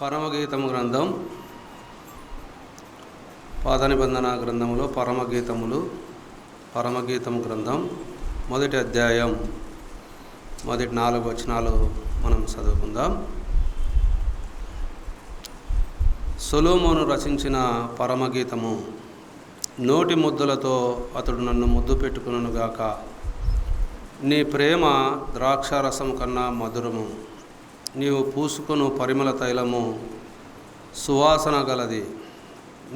పరమగీతము గ్రంథం పాత నిబంధన గ్రంథములో పరమగీతము గ్రంథం మొదటి అధ్యాయం మొదటి 4 వచనాలు మనం చదువుకుందాం. సొలొమోను రచించిన పరమగీతము. నోటి ముద్దులతో అతడు నన్ను ముద్దు పెట్టుకునుగాక. నీ ప్రేమ ద్రాక్షారసం కన్నా మధురము. నీవు పూసుకొను పరిమళ తైలము సువాసన గలది.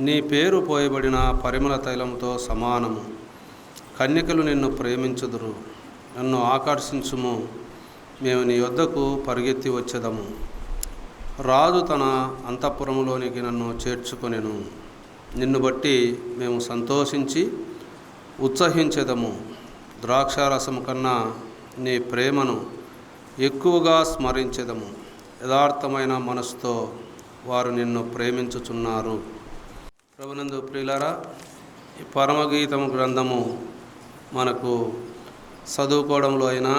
నీ పేరు పోయబడిన పరిమళ తైలంతో సమానము. కన్యకలు నిన్ను ప్రేమించుదురు. నన్ను ఆకర్షించుము, మేము నీ యొద్దకు పరిగెత్తి వచ్చేదము. రాజు తన అంతఃపురములోనికి నన్ను చేర్చుకొనెను. నిన్ను బట్టి మేము సంతోషించి ఉత్సహించెదము. ద్రాక్షారసము కన్నా నీ ప్రేమను ఎక్కువగా స్మరించెదము. యథార్థమైన మనసుతో వారు నిన్ను ప్రేమించుచున్నారు. ప్రభునందు ప్రియులారా, ఈ పరమగీతము గ్రంథము మనకు చదువుకోవడంలో అయినా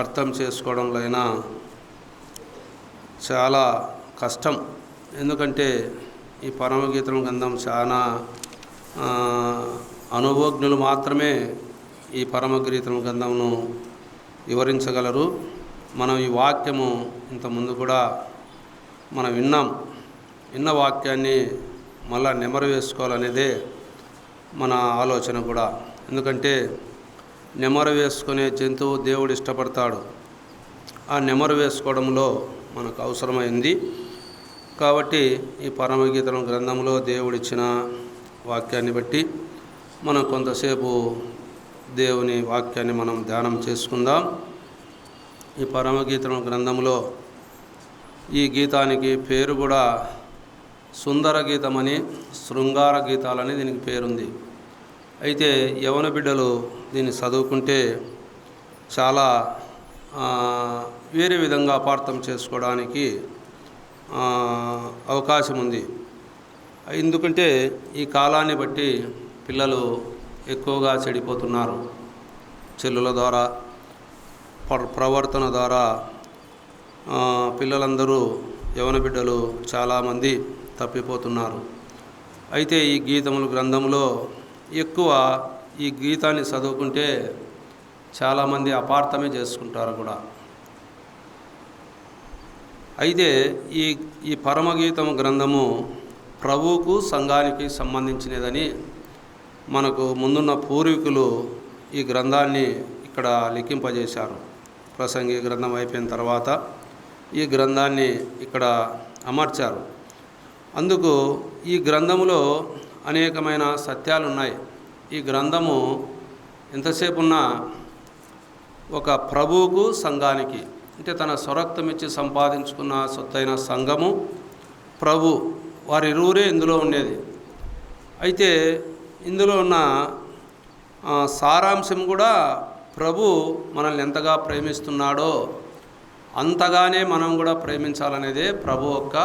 అర్థం చేసుకోవడంలో అయినా చాలా కష్టం. ఎందుకంటే ఈ పరమగీతం గ్రంథం చాలా అనుభవజ్ఞులు మాత్రమే ఈ పరమగీతం గ్రంథమును వివరించగలరు. మనం ఈ వాక్యము ఇంతకుముందు కూడా మనం విన్న వాక్యాన్ని మళ్ళా నెమరు వేసుకోవాలనేదే మన ఆలోచన కూడా. ఎందుకంటే నెమరు వేసుకునే జంతువు దేవుడు ఇష్టపడతాడు. ఆ నెమరు వేసుకోవడంలో మనకు అవసరమైంది. కాబట్టి ఈ పరమగీతం గ్రంథంలో దేవుడిచ్చిన వాక్యాన్ని బట్టి మనం కొంతసేపు దేవుని వాక్యాన్ని మనం ధ్యానం చేసుకుందాం. ఈ పరమగీతం గ్రంథంలో ఈ గీతానికి పేరు కూడా సుందర గీతమని, శృంగార గీతాలని దీనికి పేరుంది. అయితే యవన బిడ్డలు దీన్ని చదువుకుంటే చాలా వేరే విధంగా అపార్థం చేసుకోవడానికి అవకాశం ఉంది. ఎందుకంటే ఈ కాలాన్ని బట్టి పిల్లలు ఎక్కువగా చెడిపోతున్నారు. చెల్లుల ద్వారా, ప్రవర్తన ద్వారా పిల్లలందరూ, యవన బిడ్డలు చాలామంది తప్పిపోతున్నారు. అయితే ఈ గీతముల గ్రంథంలో ఎక్కువ ఈ గీతాన్ని చదువుకుంటే చాలామంది అపార్థమే చేసుకుంటారు కూడా. అయితే ఈ పరమగీతం గ్రంథము ప్రభువుకు, సంఘానికి సంబంధించినదని మనకు ముందున్న పూర్వీకులు ఈ గ్రంథాన్ని ఇక్కడ లిఖింపజేశారు. ప్రసంగి గ్రంథం అయిపోయిన తర్వాత ఈ గ్రంథాన్ని ఇక్కడ అమర్చారు. అందుకు ఈ గ్రంథములో అనేకమైన సత్యాలు ఉన్నాయి. ఈ గ్రంథము ఎంతసేపు ఉన్నా ఒక ప్రభువుకు, సంఘానికి, అంటే తన స్వరక్తమిచ్చి సంపాదించుకున్న సొత్తైన సంఘము, ప్రభు, వారిరువురే ఇందులో ఉండేది. అయితే ఇందులో ఉన్న సారాంశం కూడా ప్రభు మనల్ని ఎంతగా ప్రేమిస్తున్నాడో అంతగానే మనం కూడా ప్రేమించాలనేదే ప్రభు యొక్క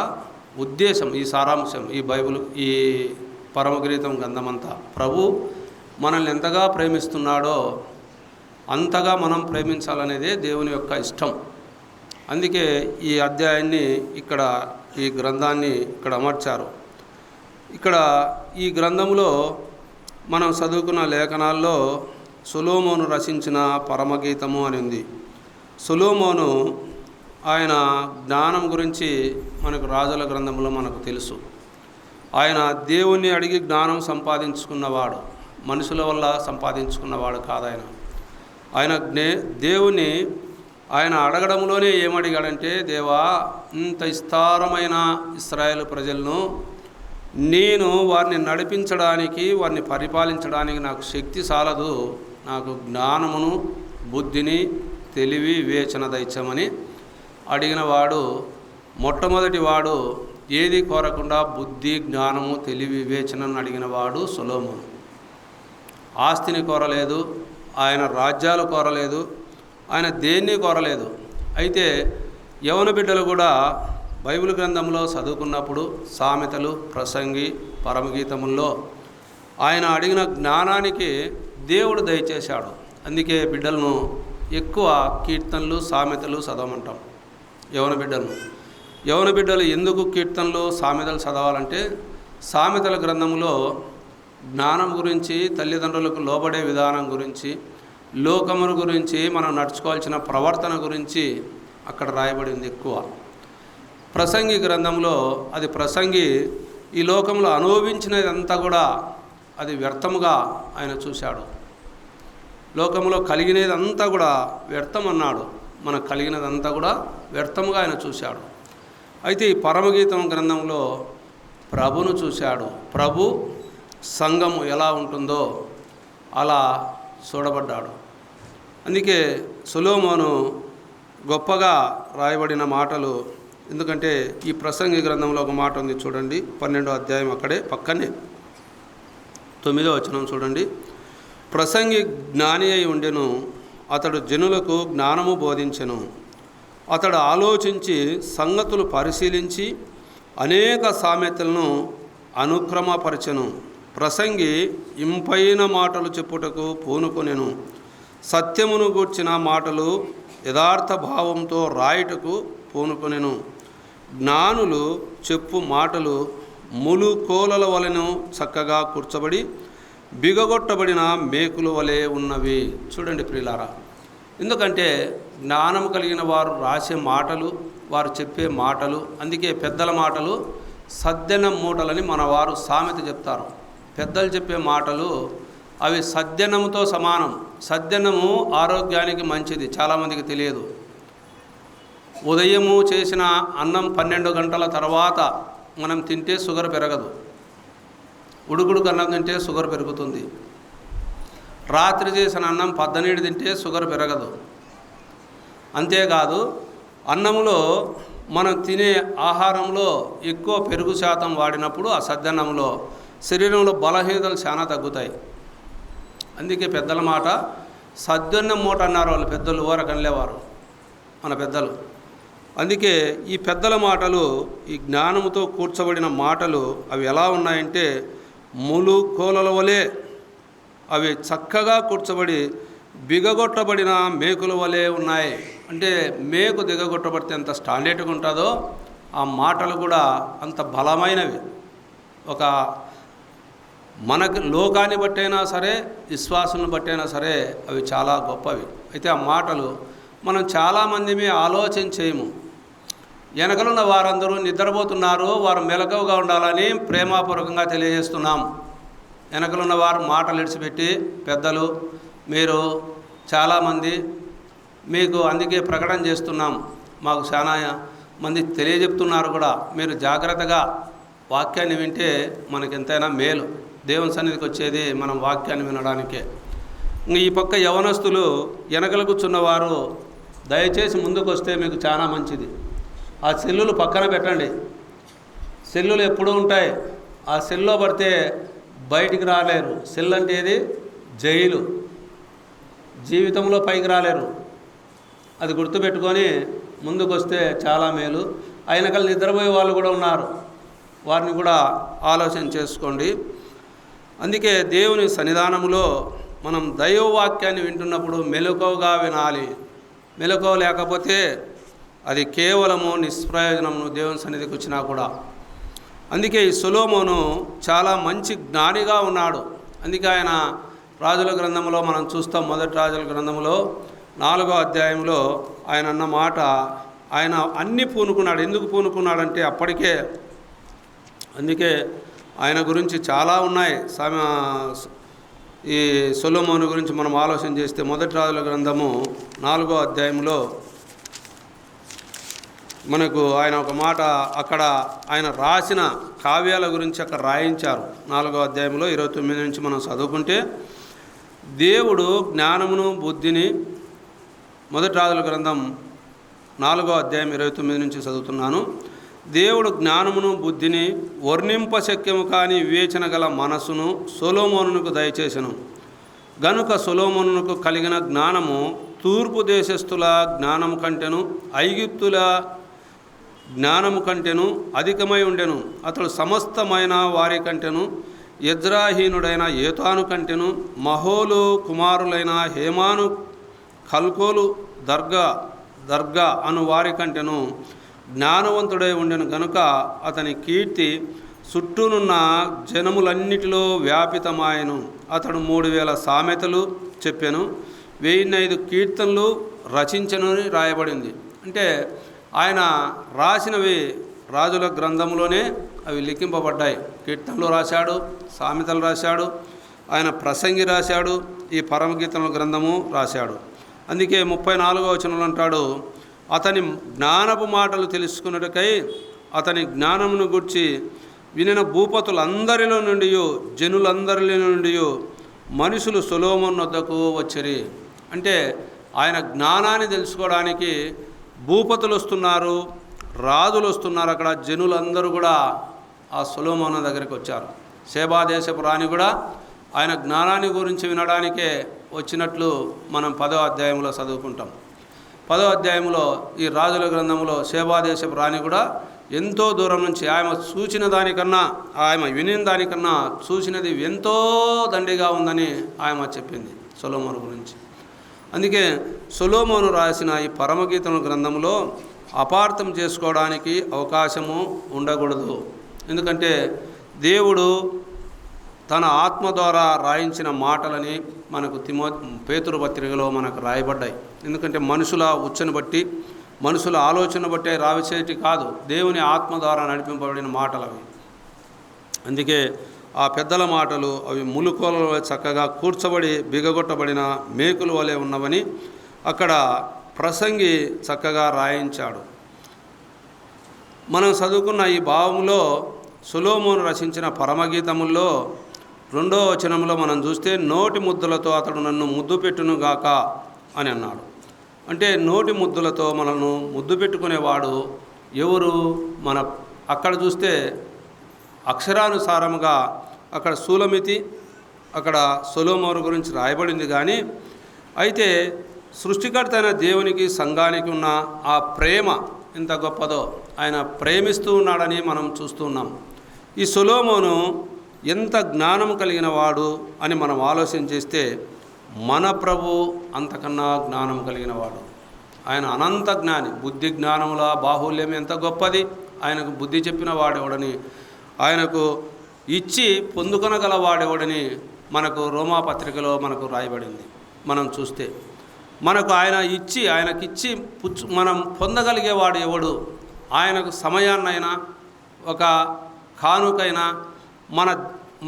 ఉద్దేశం. ఈ సారాంశం, ఈ బైబిల్, ఈ పరమగీతం గ్రంథమంతా ప్రభు మనల్ని ఎంతగా ప్రేమిస్తున్నాడో అంతగా మనం ప్రేమించాలనేదే దేవుని యొక్క ఇష్టం. అందుకే ఈ అధ్యాయాన్ని ఇక్కడ, ఈ గ్రంథాన్ని ఇక్కడ అమర్చారు. ఇక్కడ ఈ గ్రంథంలో మనం చదువుకున్న లేఖనాల్లో సొలొమోను రచించిన పరమగీతము అని ఉంది. సొలొమోను ఆయన జ్ఞానం గురించి మనకు రాజుల గ్రంథంలో మనకు తెలుసు. ఆయన దేవుణ్ణి అడిగి జ్ఞానం సంపాదించుకున్నవాడు, మనుషుల వల్ల సంపాదించుకున్నవాడు కాదు. ఆయన దేవుని ఆయన అడగడంలోనే ఏమడిగాడంటే, దేవా, ఇంత విస్తారమైన ఇశ్రాయేలు ప్రజలను నేను వారిని నడిపించడానికి, వారిని పరిపాలించడానికి నాకు శక్తి చాలదు. నాకు జ్ఞానమును, బుద్ధిని, తెలివి, వివేచన దయచమని అడిగిన వాడు, మొట్టమొదటి వాడు, ఏది కోరకుండా బుద్ధి, జ్ఞానము, తెలివి, వివేచనను అడిగిన వాడు సొలొమోను. ఆస్తిని కోరలేదు, ఆయన రాజ్యాలు కోరలేదు, ఆయన దేన్ని కోరలేదు. అయితే యవన బిడ్డలు కూడా బైబిల్ గ్రంథంలో చదువుకున్నప్పుడు సామెతలు, ప్రసంగి, పరమగీతముల్లో ఆయన అడిగిన జ్ఞానానికి దేవుడు దయచేశాడు. అందుకే బిడ్డలను ఎక్కువ కీర్తనలు, సామెతలు చదవమంటాం యవన బిడ్డలను. యవన బిడ్డలు ఎందుకు కీర్తనలు సామెతలు చదవాలంటే సామెతల గ్రంథంలో జ్ఞానం గురించి, తల్లిదండ్రులకు లోబడే విధానం గురించి, లోకముల గురించి, మనం నడుచుకోవాల్సిన ప్రవర్తన గురించి అక్కడ రాయబడింది ఎక్కువ. ప్రసంగి గ్రంథంలో అది ప్రసంగి ఈ లోకంలో అనుభవించినదంతా కూడా అది వ్యర్థముగా ఆయన చూశాడు. లోకంలో కలిగినదంతా కూడా వ్యర్థం అన్నాడు. మనకు కలిగినదంతా కూడా వ్యర్థముగా ఆయన చూశాడు. అయితే ఈ పరమగీతం గ్రంథంలో ప్రభును చూశాడు. ప్రభు సంఘము ఎలా ఉంటుందో అలా చూడబడ్డాడు. అందుకే సొలొమోను గొప్పగా రాయబడిన మాటలు. ఎందుకంటే ఈ ప్రసంగి గ్రంథంలో ఒక మాట ఉంది చూడండి, 12వ అధ్యాయం అక్కడే పక్కనే 9వ వచనం చూడండి. ప్రసంగి జ్ఞాని అయి ఉండెను, అతడు జనులకు జ్ఞానము బోధించెను. అతడు ఆలోచించి సంగతులు పరిశీలించి అనేక సామెతలను అనుక్రమపరచెను. ప్రసంగి ఇంపైన మాటలు చెప్పుటకు పూనుకొనెను. సత్యమును గూర్చిన మాటలు యథార్థ భావంతో రాయుటకు పూనుకొనెను. జ్ఞానులు చెప్పు మాటలు ములు కోలల వలెను చక్కగా కూర్చబడి బిగగొట్టబడిన మేకుల వలె ఉన్నవి. చూడండి ప్రియులారా, ఎందుకంటే జ్ఞానం కలిగిన వారు రాసే మాటలు, వారు చెప్పే మాటలు, అందుకే పెద్దల మాటలు సద్దెనం మూటలని మన వారు సామెత చెప్తారు. పెద్దలు చెప్పే మాటలు అవి సద్దెనముతో సమానం. సద్దెనము ఆరోగ్యానికి మంచిది, చాలామందికి తెలియదు. ఉదయము చేసిన అన్నం 12 గంటల తర్వాత మనం తింటే షుగర్ పెరగదు. ఉడుకుడుకు అన్నం తింటే షుగర్ పెరుగుతుంది. రాత్రి చేసిన అన్నం 12 తింటే షుగర్ పెరగదు. అంతేకాదు అన్నంలో మనం తినే ఆహారంలో ఎక్కువ పెరుగు శాతం వాడినప్పుడు ఆ సద్దన్నంలో శరీరంలో బలహీనతలు చాలా తగ్గుతాయి. అందుకే పెద్దల మాట సద్దన్నం మూట అన్నారు వాళ్ళు పెద్దలు, ఊరకనలేవారు మన పెద్దలు. అందుకే ఈ పెద్దల మాటలు, ఈ జ్ఞానముతో కూర్చబడిన మాటలు అవి ఎలా ఉన్నాయంటే ములు కోలల వలె అవి చక్కగా కూర్చబడి బిగగొట్టబడిన మేకుల వలె ఉన్నాయి. అంటే మేకు దిగగొట్టబడితే ఎంత స్టాండర్డ్గా ఉంటుందో ఆ మాటలు కూడా అంత బలమైనవి. ఒక మనకు లోకాన్ని బట్టైనా సరే, విశ్వాసాలను బట్టైనా సరే అవి చాలా గొప్పవి. అయితే ఆ మాటలు మనం చాలామంది ఆలోచన చేయము. వెనకలున్న వారందరూ నిద్రపోతున్నారు, వారు మెలకువగా ఉండాలని ప్రేమపూర్వకంగా తెలియజేస్తున్నాం. వెనకలున్న వారు మాటలు విడిచిపెట్టి పెద్దలు మీరు చాలామంది మీకు అందుకే ప్రకటన చేస్తున్నాం, మాకు చాలా మంది తెలియజెప్తున్నారు కూడా, మీరు జాగ్రత్తగా వాక్యాన్ని వింటే మనకి ఎంతైనా మేలు. దేవుని సన్నిధికి వచ్చేది మనం వాక్యాన్ని వినడానికే. ఈ పక్క యవనస్తులు వెనకలు కూర్చున్నవారు దయచేసి ముందుకు వస్తే మీకు చాలా మంచిది. ఆ సెల్లులు పక్కన పెట్టండి. సెల్లులు ఎప్పుడూ ఉంటాయి, ఆ సెల్లో పడితే బయటికి రాలేరు. సెల్ అంటే ఏది? జైలు. జీవితంలో పైకి రాలేరు. అది గుర్తుపెట్టుకొని ముందుకు వస్తే చాలా మేలు. అయినకల్ నిద్రపోయే వాళ్ళు కూడా ఉన్నారు, వారిని కూడా ఆలోచన చేసుకోండి. అందుకే దేవుని సన్నిధానంలో మనం దైవవాక్యాన్ని వింటున్నప్పుడు మెలకువగా వినాలి. మెలకువ లేకపోతే అది కేవలము నిష్ప్రయోజనము దేవుని సన్నిధికి వచ్చినా కూడా. అందుకే ఈ సొలొమోను చాలా మంచి జ్ఞానిగా ఉన్నాడు. అందుకే ఆయన రాజుల గ్రంథంలో మనం చూస్తాం, మొదటి రాజుల గ్రంథంలో 4వ అధ్యాయంలో ఆయన అన్న మాట, ఆయన అన్నీ పూనుకున్నాడు. ఎందుకు పూనుకున్నాడంటే అప్పటికే, అందుకే ఆయన గురించి చాలా ఉన్నాయి. ఈ సొలొమోను గురించి మనం ఆలోచన చేస్తే మొదటి రాజుల గ్రంథము 4వ అధ్యాయంలో మనకు ఆయన ఒక మాట అక్కడ ఆయన రాసిన కావ్యాల గురించి అక్కడ రాయించారు. 4వ అధ్యాయంలో 29 నుంచి మనం చదువుకుంటే, దేవుడు జ్ఞానమును బుద్ధిని, మొదటి రాజుల గ్రంథం 4వ అధ్యాయం 29 నుంచి చదువుతున్నాను. దేవుడు జ్ఞానమును బుద్ధిని వర్ణింపశక్యము కాని వివేచన గల మనసును సొలొమోనునకు దయచేసెను. గనుక సొలొమోనునకు కలిగిన జ్ఞానము తూర్పు దేశస్థుల జ్ఞానము కంటెను, ఐగుప్తుల జ్ఞానము కంటెను అధికమై ఉండెను. అతడు సమస్తమైన వారి కంటెను, యజ్రాహీనుడైన ఏతాను కంటెను, మహోలు కుమారులైన హేమాను, కల్కోలు, దర్గా అను వారి కంటెను జ్ఞానవంతుడై ఉండెను గనుక అతని కీర్తి చుట్టూనున్న జనములన్నిటిలో వ్యాపితమాయను. అతడు 3000 సామెతలు చెప్పెను, 1005 కీర్తనలు రచించెను అని రాయబడింది. అంటే ఆయన రాసినవి రాజుల గ్రంథంలోనే అవి లిఖింపబడ్డాయి. కీర్తనలు రాశాడు, సామెతలు రాశాడు, ఆయన ప్రసంగి రాశాడు, ఈ పరమగీతముల గ్రంథము రాశాడు. అందుకే 34వ వచనంలో అంటాడు, అతని జ్ఞానపు మాటలు తెలుసుకున్నటకై అతని జ్ఞానమును గూర్చి వినిన భూపతులందరిలో నుండి జనులందరిలో నుండి మనుషులు సొలొమోను వద్దకు వచ్చిరి. అంటే ఆయన జ్ఞానాన్ని తెలుసుకోవడానికి భూపతులు వస్తున్నారు, రాజులు వస్తున్నారు. అక్కడ జనులందరూ కూడా ఆ సొలొమోను దగ్గరికి వచ్చారు. షేబా దేశపు రాణి కూడా ఆయన జ్ఞానాన్ని గురించి వినడానికే వచ్చినట్లు మనం 10వ అధ్యాయంలో చదువుకుంటాం. 10వ అధ్యాయంలో ఈ రాజుల గ్రంథంలో షేబా దేశపు రాణి కూడా ఎంతో దూరం నుంచి ఆమె చూసిన దానికన్నా, ఆమె వినిన దానికన్నా చూసినది ఎంతో దండిగా ఉందని ఆమె చెప్పింది సొలొమోను గురించి. అందుకే సొలొమోను రాసిన ఈ పరమగీతముల గ్రంథంలో అపార్థం చేసుకోవడానికి అవకాశము ఉండకూడదు. ఎందుకంటే దేవుడు తన ఆత్మ ద్వారా రాయించిన మాటలని మనకు పేతురు పత్రికలో మనకు రాయబడ్డాయి. ఎందుకంటే మనుషుల ఉచ్చను బట్టి, మనుషుల ఆలోచన బట్టి రావిచేటి కాదు, దేవుని ఆత్మ ద్వారా నడిపింపబడిన మాటలు అవి. అందుకే ఆ పెద్దల మాటలు అవి ములుకోలలో చక్కగా కూర్చబడి బిగగొట్టబడిన మేకుల వలె ఉన్నవని అక్కడ ప్రసంగి చక్కగా రాయించాడు. మనం చదువుకున్న ఈ భావంలో సొలొమోను రచించిన పరమగీతముల్లో 2వ వచనంలో మనం చూస్తే, నోటి ముద్దులతో అతడు నన్ను ముద్దు పెట్టును గాక అని అన్నాడు. అంటే నోటి ముద్దులతో మనల్ని ముద్దు పెట్టుకునేవాడు ఎవరు? అక్కడ చూస్తే అక్షరానుసారముగా అక్కడ సూలమితి, అక్కడ సొలొమోను గురించి రాయబడింది. కానీ అయితే సృష్టికర్త అయిన దేవునికి సంఘానికి ఉన్న ఆ ప్రేమ ఎంత గొప్పదో, ఆయన ప్రేమిస్తూ ఉన్నాడని మనం చూస్తున్నాం. ఈ సొలొమోను ఎంత జ్ఞానం కలిగిన వాడు అని మనం ఆలోచన చేస్తే, మన ప్రభు అంతకన్నా జ్ఞానం కలిగిన వాడు. ఆయన అనంత జ్ఞాని. బుద్ధి జ్ఞానముల బాహుల్యం ఎంత గొప్పది. ఆయనకు బుద్ధి చెప్పిన వాడెవడని, ఆయనకు ఇచ్చి పొందుకొనగల వాడెవడని మనకు రోమాపత్రికలో మనకు రాయబడింది. మనం చూస్తే మనకు ఆయనకిచ్చి మనం పొందగలిగేవాడు ఎవడు? ఆయనకు సమయాన్నైనా, ఒక కానుకైనా,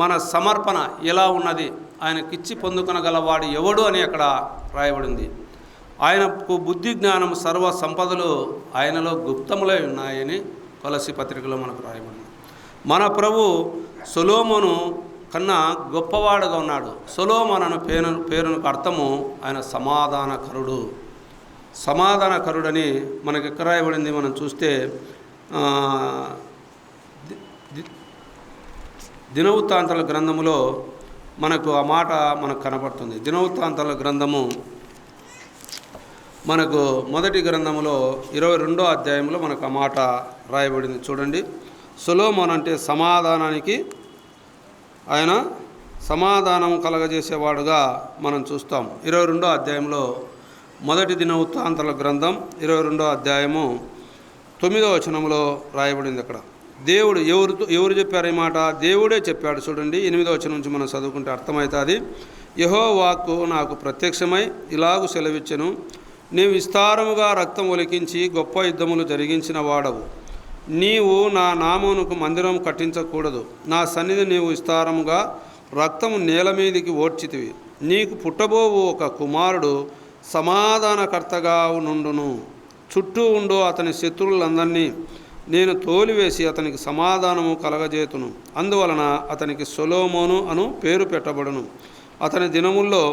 మన సమర్పణ ఎలా ఉన్నది, ఆయనకిచ్చి పొందుకొనగలవాడు ఎవడు అని అక్కడ రాయబడింది. ఆయనకు బుద్ధి జ్ఞానం సర్వ సంపదలు ఆయనలో గుప్తములై ఉన్నాయని కొలస్సీ పత్రికలో మనకు రాయబడింది. మన ప్రభు సొలొమోను కన్నా గొప్పవాడుగా ఉన్నాడు. సొలొమోను అనే పేరునకు అర్థము ఆయన సమాధానకరుడని మనకు ఎక్కడ రాయబడింది. మనం చూస్తే దినవృత్తాంతాల గ్రంథములో మనకు ఆ మాట మనకు కనపడుతుంది. దినవృత్తాంతాల గ్రంథము మనకు మొదటి గ్రంథములో 22వ అధ్యాయంలో మనకు ఆ మాట రాయబడింది. చూడండి, సొలొమోను అంటే సమాధానానికి, ఆయన సమాధానం కలగజేసేవాడుగా మనం చూస్తాం. 22వ అధ్యాయంలో మొదటి దినవృత్తాంతాల గ్రంథం 22వ అధ్యాయము 9వ వచనంలో రాయబడింది. అక్కడ దేవుడు ఎవరు చెప్పారు ఈ మాట? దేవుడే చెప్పాడు. చూడండి, 8వ వచనం నుంచి మనం చదువుకుంటే అర్థమవుతుంది. యెహోవా వాక్కు నాకు ప్రత్యక్షమై ఇలాగు సెలవిచ్చెను, నీవు విస్తారముగా రక్తం ఒలికించి గొప్ప యుద్ధములు జరిగించిన వాడవు. నీవు నా నామమునకు మందిరం కట్టించకూడదు. నా సన్నిధి నీవు విస్తారముగా రక్తము నేల మీదికి ఓడ్చితివి. నీకు పుట్టబోవు ఒక కుమారుడు సమాధానకర్తగా నుండును. చుట్టూ ఉండు అతని శత్రువులందరినీ నేను తోలివేసి అతనికి సమాధానము కలగజేతును. అందువలన అతనికి సొలొమోను అను పేరు పెట్టబడును. అతని దినముల్లో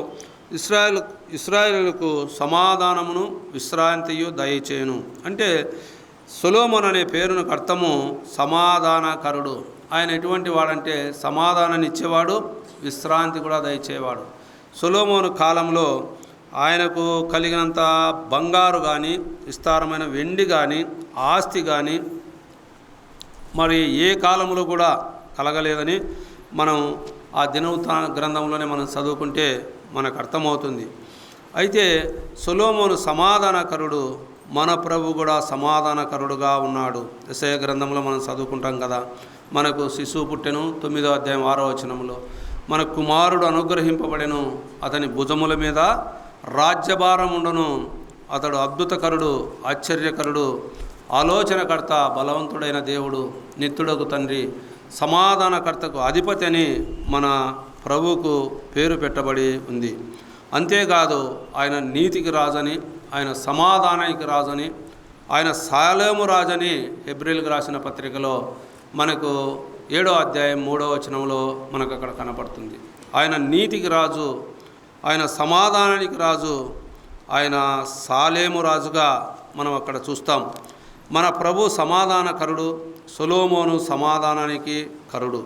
ఇశ్రాయేలుకు సమాధానమును విశ్రాంతియు దయచేయును. అంటే సొలొమోను అనే పేరునకు అర్థము సమాధానకరుడు. ఆయన ఎటువంటి వాడంటే సమాధానాన్ని ఇచ్చేవాడు, విశ్రాంతి కూడా దయచేవాడు. సొలొమోను కాలంలో ఆయనకు కలిగినంత బంగారు కానీ, విస్తారమైన వెండి కానీ, ఆస్తి కానీ మరి ఏ కాలంలో కూడా కలగలేదని మనం ఆ దినవృత్తాంత గ్రంథంలోనే మనం చదువుకుంటే మనకు అర్థమవుతుంది. అయితే సొలొమోను సమాధానకరుడు. మన ప్రభు కూడా సమాధానకరుడుగా ఉన్నాడు. యెషయా గ్రంథంలో మనం చదువుకుంటాం కదా, మనకు శిశువు పుట్టెను 9వ అధ్యాయం 6వ వచనంలో, మన కుమారుడు అనుగ్రహింపబడెను, అతని భుజముల మీద రాజ్యభారం ఉండును, అతడు అద్భుతకరుడు, ఆశ్చర్యకరుడు, ఆలోచనకర్త, బలవంతుడైన దేవుడు, నిత్యుడగు తండ్రి, సమాధానకర్తకు అధిపతి అని మన ప్రభువుకు పేరు పెట్టబడి ఉంది. అంతేకాదు ఆయన నీతికి రాజని, ఆయన సమాధానానికి రాజని, ఆయన షాలోము రాజని హెబ్రీయులకు రాసిన పత్రికలో మనకు 7వ అధ్యాయం 3వ వచనంలో మనకు అక్కడ కనపడుతుంది. ఆయన నీతికి రాజు, ఆయన సమాధానానికి రాజు, ఆయన షాలేము రాజుగా మనం అక్కడ చూస్తాం. మన ప్రభు సమాధానకరుడు, సొలొమోను సమాధానానికి కరుడు.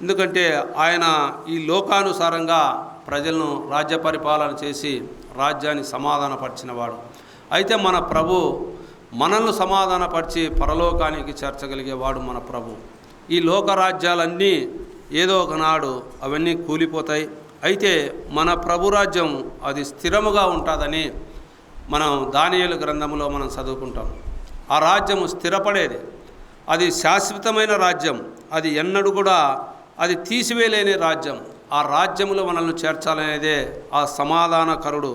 ఎందుకంటే ఆయన ఈ లోకానుసారంగా ప్రజలను రాజ్య పరిపాలన చేసి రాజ్యాన్ని సమాధానపరిచినవాడు. అయితే మన ప్రభు మనల్ని సమాధానపరిచి పరలోకానికి చేర్చగలిగేవాడు మన ప్రభు. ఈ లోకరాజ్యాలన్నీ ఏదో ఒకనాడు అవన్నీ కూలిపోతాయి. అయితే మన ప్రభు రాజ్యం అది స్థిరముగా ఉంటుందని మనం దానియేలు గ్రంథంలో మనం చదువుకుంటాం. ఆ రాజ్యము స్థిరపడేది, అది శాశ్వతమైన రాజ్యం, అది ఎన్నడూ కూడా అది తీసివేయలేని రాజ్యం. ఆ రాజ్యములో మనల్ని చేర్చాలనేదే ఆ సమాధానకరుడు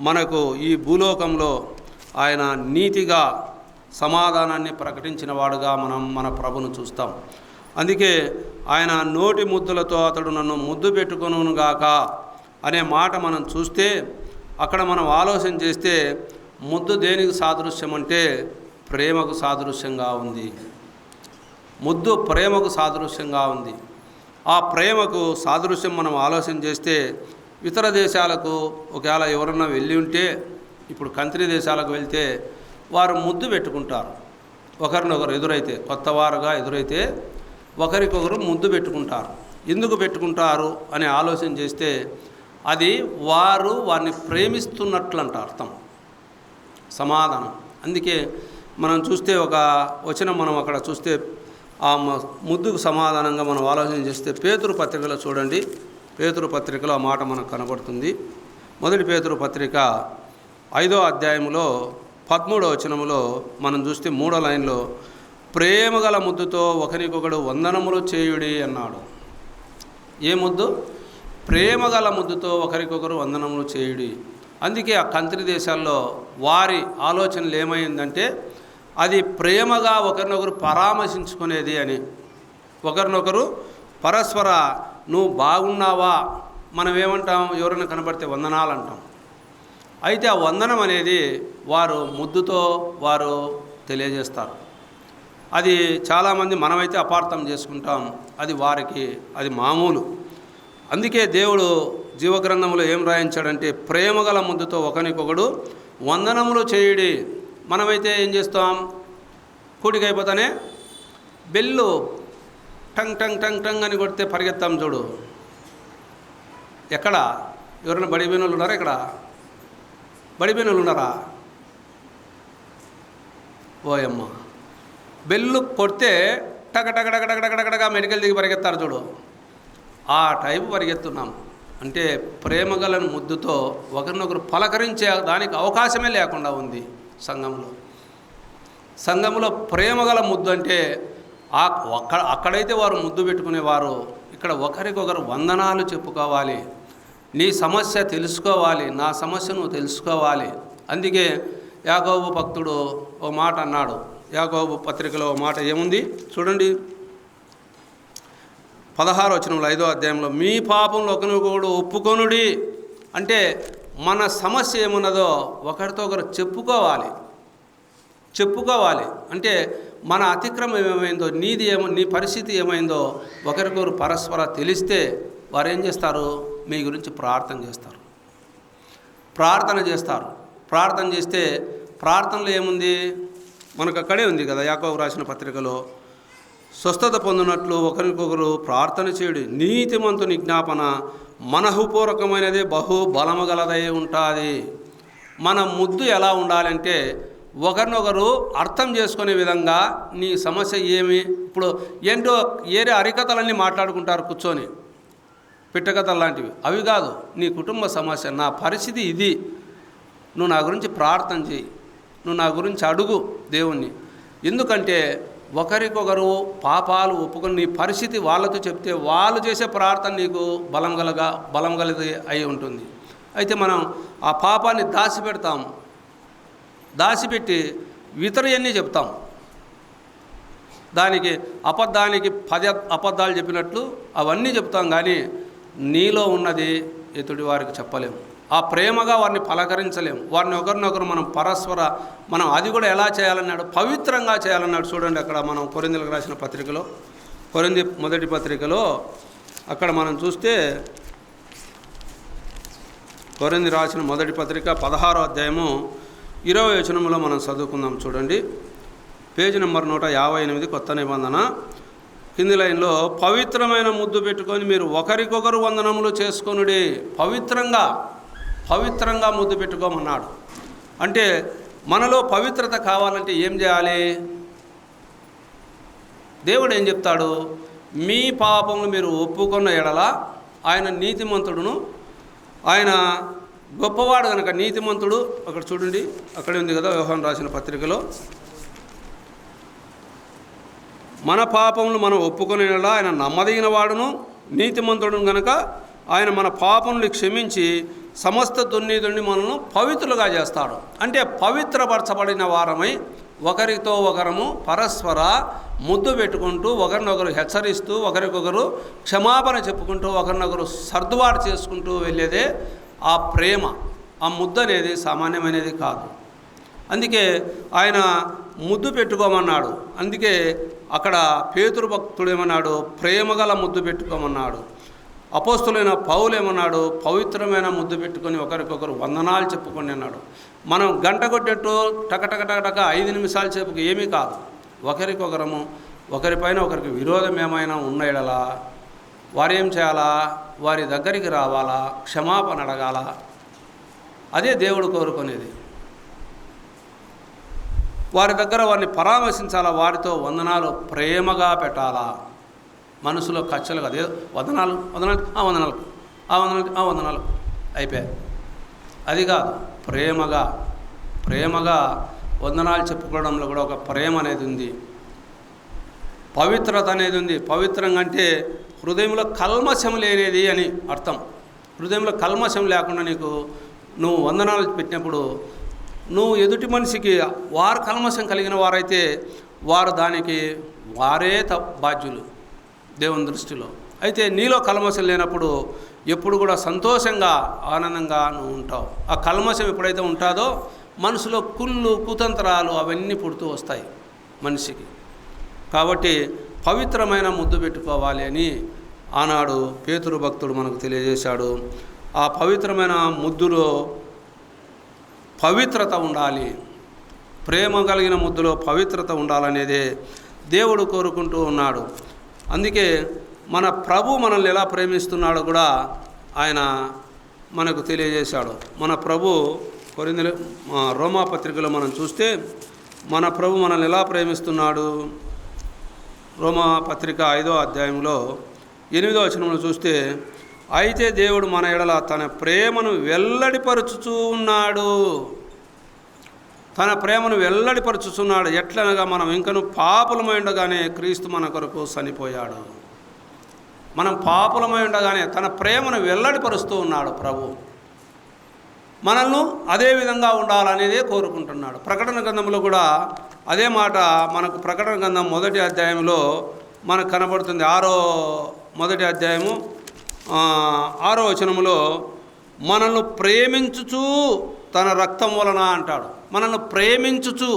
మనకు ఈ భూలోకంలో ఆయన నీతిగా సమాధానాన్ని ప్రకటించిన వాడుగా మనం మన ప్రభును చూస్తాం. అందుకే ఆయన నోటి ముద్దులతో అతడు నన్ను ముద్దు పెట్టుకొనుగాక అనే మాట మనం చూస్తే, అక్కడ మనం ఆలోచన చేస్తే ముద్దు దేనికి సాదృశ్యం అంటే ప్రేమకు సాదృశ్యంగా ఉంది. ముద్దు ప్రేమకు సాదృశ్యంగా ఉంది. ఆ ప్రేమకు సాదృశ్యం మనం ఆలోచన చేస్తే ఇతర దేశాలకు ఒకవేళ ఎవరన్నా వెళ్ళి ఉంటే, ఇప్పుడు కంట్రీ దేశాలకు వెళ్తే వారు ముద్దు పెట్టుకుంటారు. ఒకరినొకరు ఎదురైతే, కొత్తవారుగా ఎదురైతే ఒకరికొకరు ముద్దు పెట్టుకుంటారు. ఎందుకు పెట్టుకుంటారు అని ఆలోచన చేస్తే అది వారిని ప్రేమిస్తున్నట్లంట అర్థం, సమాధానం. అందుకే మనం చూస్తే ఒక వచనం మనం అక్కడ చూస్తే ఆ ముద్దుకు సమాధానంగా మనం ఆలోచన చేస్తే పేతురు పత్రికలో చూడండి, పేతురు పత్రికలో ఆ మాట మనకు కనబడుతుంది. మొదటి పేతురు పత్రిక 5వ అధ్యాయంలో 13వ వచనంలో మనం చూస్తే 3వ లైన్లో ప్రేమగల ముద్దుతో ఒకరికొకడు వందనములు చేయుడి అన్నాడు. ఏ ముద్దు? ప్రేమగల ముద్దుతో ఒకరికొకరు వందనములు చేయుడి. అందుకే ఆ కంట్రీ దేశాల్లో వారి ఆలోచనలు ఏమైందంటే అది ప్రేమగా ఒకరినొకరు పరామర్శించుకునేది అని, ఒకరినొకరు పరస్పర నువ్వు బాగున్నావా, మనం ఏమంటాం, ఎవరైనా కనబడితే వందనాలు అంటాం. అయితే ఆ వందనం అనేది వారు ముద్దుతో వారు తెలియజేస్తారు. అది చాలామంది మనమైతే అపార్థం చేసుకుంటాం, అది వారికి అది మామూలు. అందుకే దేవుడు జీవగ్రంథంలో ఏం రాయించాడంటే ప్రేమగల ముద్దుతో ఒకరికొకడు వందనములు చేయుడి. మనమైతే ఏం చేస్తాం, కూడికి అయిపోతానే బెల్లు టంగ్ టంగ్ టంగ్ టంగ్ అని కొడితే పరిగెత్తాం చూడు. ఎక్కడ ఎవరైనా బడిబేనులు ఉన్నారా? ఇక్కడ బడిబేనులు ఉన్నారా? ఓయమ్మ, బెల్లు కొడితే టక టక టక టక టక టకగా మెడికల్ దిగి పరిగెత్తారు చూడు. ఆ టైపు పరిగెత్తున్నాం. అంటే ప్రేమగల ముద్దుతో ఒకరినొకరు పలకరించే దానికి అవకాశమే లేకుండా ఉంది సంఘంలో. ప్రేమగల ముద్దు అంటే అక్కడైతే వారు ముద్దు పెట్టుకునేవారు, ఇక్కడ ఒకరికొకరు వందనాలు చెప్పుకోవాలి. నీ సమస్య తెలుసుకోవాలి, నా సమస్య నువ్వు తెలుసుకోవాలి. అందుకే యాకోబు భక్తుడు ఓ మాట అన్నాడు. యాకోబు పత్రికలో ఓ మాట ఏముంది చూడండి, 16వ వచనంలో 5వ అధ్యాయంలో మీ పాపంలో ఒకరికొకడు ఒప్పుకొనుడి. అంటే మన సమస్య ఏమున్నదో ఒకరితో ఒకరు చెప్పుకోవాలి. అంటే మన అతిక్రమం ఏమైందో, నీ పరిస్థితి ఏమైందో ఒకరికొకరు పరస్పర తెలిస్తే వారు ఏం చేస్తారు, మీ గురించి ప్రార్థన చేస్తారు. ప్రార్థన చేస్తే ప్రార్థనలో ఏముంది, మనకు అక్కడే ఉంది కదా యాకోబు రాసిన పత్రికలో, స్వస్థత పొందినట్లు ఒకరికొకరు ప్రార్థన చేయుడి. నీతిమంతుని జ్ఞాపన మనఃపూర్వకమైనదే బహు బలము గలదై ఉంటుంది. మన ముద్దు ఎలా ఉండాలంటే ఒకరినొకరు అర్థం చేసుకునే విధంగా, నీ సమస్య ఏమి, ఇప్పుడు ఏంటో ఏరే అరికథలన్నీ మాట్లాడుకుంటారు కూర్చొని, పిట్టకథలు లాంటివి, అవి కాదు. నీ కుటుంబ సమస్య, నా పరిస్థితి ఇది, నువ్వు నా గురించి ప్రార్థన చేయి, నువ్వు నా గురించి అడుగు దేవుణ్ణి. ఎందుకంటే ఒకరికొకరు పాపాలు ఒప్పుకొని నీ పరిస్థితి వాళ్ళతో చెప్తే వాళ్ళు చేసే ప్రార్థన నీకు బలం గలది అయి ఉంటుంది. అయితే మనం ఆ పాపాన్ని దాచిపెట్టి ఇతరులన్నీ చెప్తాం. దానికి అబద్ధానికి 10 అబద్ధాలు చెప్పినట్లు అవన్నీ చెప్తాం, కానీ నీలో ఉన్నది ఎదుటి వారికి చెప్పలేము. ఆ ప్రేమగా వారిని పలకరించలేము. వారిని ఒకరినొకరు మనం అది కూడా ఎలా చేయాలన్నాడు? పవిత్రంగా చేయాలన్నాడు. చూడండి, అక్కడ మనం కొరింథీయులకు రాసిన పత్రికలో, కొరింథీ మొదటి పత్రికలో అక్కడ మనం చూస్తే, కొరింథీ రాసిన మొదటి పత్రిక 16వ అధ్యాయము 20వ వచనంలో మనం చదువుకుందాం. చూడండి, పేజీ నెంబర్ 158, కొత్త నిబంధన, కింది లైన్లో, పవిత్రమైన ముద్దు పెట్టుకొని మీరు ఒకరికొకరు వందనములు చేసుకొనుడి. పవిత్రంగా ముద్దు పెట్టుకోమన్నాడు. అంటే మనలో పవిత్రత కావాలంటే ఏం చేయాలి? దేవుడు ఏం చెప్తాడు? మీ పాపములు మీరు ఒప్పుకున్న ఎడల ఆయన నీతిమంతుడును, ఆయన గొప్పవాడు కనుక నీతిమంతుడు. అక్కడ చూడండి, అక్కడే ఉంది కదా యోహాను రాసిన పత్రికలో, మన పాపములు మనం ఒప్పుకునే ఎడల ఆయన నమ్మదగిన వాడును నీతిమంతుడును కనుక ఆయన మన పాపములు క్షమించి సమస్త దుర్నీతిని మనల్ని పవిత్రులుగా చేస్తాడు. అంటే పవిత్రపరచబడిన వారమై ఒకరితో ఒకరము పరస్పర ముద్దు పెట్టుకుంటూ, ఒకరినొకరు హెచ్చరిస్తూ, ఒకరికొకరు క్షమాపణ చెప్పుకుంటూ, ఒకరినొకరు సర్దుబాటు చేసుకుంటూ వెళ్ళేదే ఆ ప్రేమ. ఆ ముద్దు అనేది సామాన్యమైనది కాదు. అందుకే ఆయన ముద్దు పెట్టుకోమన్నాడు. అందుకే అక్కడ పేతురు భక్తుడు ఏమన్నాడు? ప్రేమగల ముద్దు పెట్టుకోమన్నాడు. అపోస్తులైన పౌలు ఏమన్నాడు? పవిత్రమైన ముద్దు పెట్టుకొని ఒకరికొకరు వందనాలు చెప్పుకొని అన్నాడు. మనం గంట కొట్టేట్టు టక 5 నిమిషాలు చెప్పుకు ఏమీ కాదు. ఒకరికొకరము ఒకరిపైన ఒకరికి విరోధం ఏమైనా ఉన్నయడలా వారు ఏం చేయాలా? వారి దగ్గరికి రావాలా, క్షమాపణ అడగాల. అదే దేవుడు కోరుకునేది. వారి దగ్గర వారిని పరామర్శించాలా, వారితో వందనాలు ప్రేమగా పెట్టాలా. మనసులో ఖర్చులు కదా, వందనాలు అయిపోయాయి. అది కాదు, ప్రేమగా వందనాలు చెప్పుకోవడంలో కూడా ఒక ప్రేమ అనేది ఉంది, పవిత్రత అనేది ఉంది. పవిత్రంగా అంటే హృదయంలో కల్మషం లేనిది అని అర్థం. హృదయంలో కల్మషం లేకుండా నువ్వు వందనాలు పెట్టినప్పుడు నువ్వు ఎదుటి మనిషికి వారు కల్మషం కలిగిన వారైతే దానికి వారే బాధ్యులు దేవుని దృష్టిలో. అయితే నీలో కల్మషం లేనప్పుడు ఎప్పుడు కూడా సంతోషంగా ఆనందంగా నువ్వు ఉంటావు. ఆ కల్మషం ఎప్పుడైతే ఉంటుందో మనసులో కుళ్ళు కుతంత్రాలు అవన్నీ పుడుతూ వస్తాయి మనిషికి. కాబట్టి పవిత్రమైన ముద్దు పెట్టుకోవాలి అని ఆనాడు పేతురు భక్తుడు మనకు తెలియజేశాడు. ఆ పవిత్రమైన ముద్దులో పవిత్రత ఉండాలి, ప్రేమ కలిగిన ముద్దులో పవిత్రత ఉండాలనేదే దేవుడు కోరుకుంటూ ఉన్నాడు. అందుకే మన ప్రభు మనల్ని ఎలా ప్రేమిస్తున్నాడో కూడా ఆయన మనకు తెలియజేశాడు. మన ప్రభు రోమా పత్రికలో మనం చూస్తే మన ప్రభు మనల్ని ఎలా ప్రేమిస్తున్నాడు? రోమా పత్రిక 5వ అధ్యాయంలో 8వ వచనంలో చూస్తే, అయితే దేవుడు మన ఎడల తన ప్రేమను వెల్లడిపరుచుచూ ఉన్నాడు. తన ప్రేమను వెల్లడిపరుచుచున్నాడు. ఎట్లనగా మనం ఇంకను పాపులమై ఉండగానే క్రీస్తు మన కొరకు చనిపోయాడు. మనం పాపులమై ఉండగానే తన ప్రేమను వెల్లడిపరుస్తూ ఉన్నాడు ప్రభు. మనల్ని అదే విధంగా ఉండాలనేదే కోరుకుంటున్నాడు. ప్రకటన గ్రంథంలో కూడా అదే మాట మనకు ప్రకటన గ్రంథం 1వ అధ్యాయంలో మనకు కనబడుతుంది. 1వ అధ్యాయము 6వ వచనములో మనల్ని ప్రేమించుచు తన రక్తం వలన అంటాడు. మనల్ని ప్రేమించుచు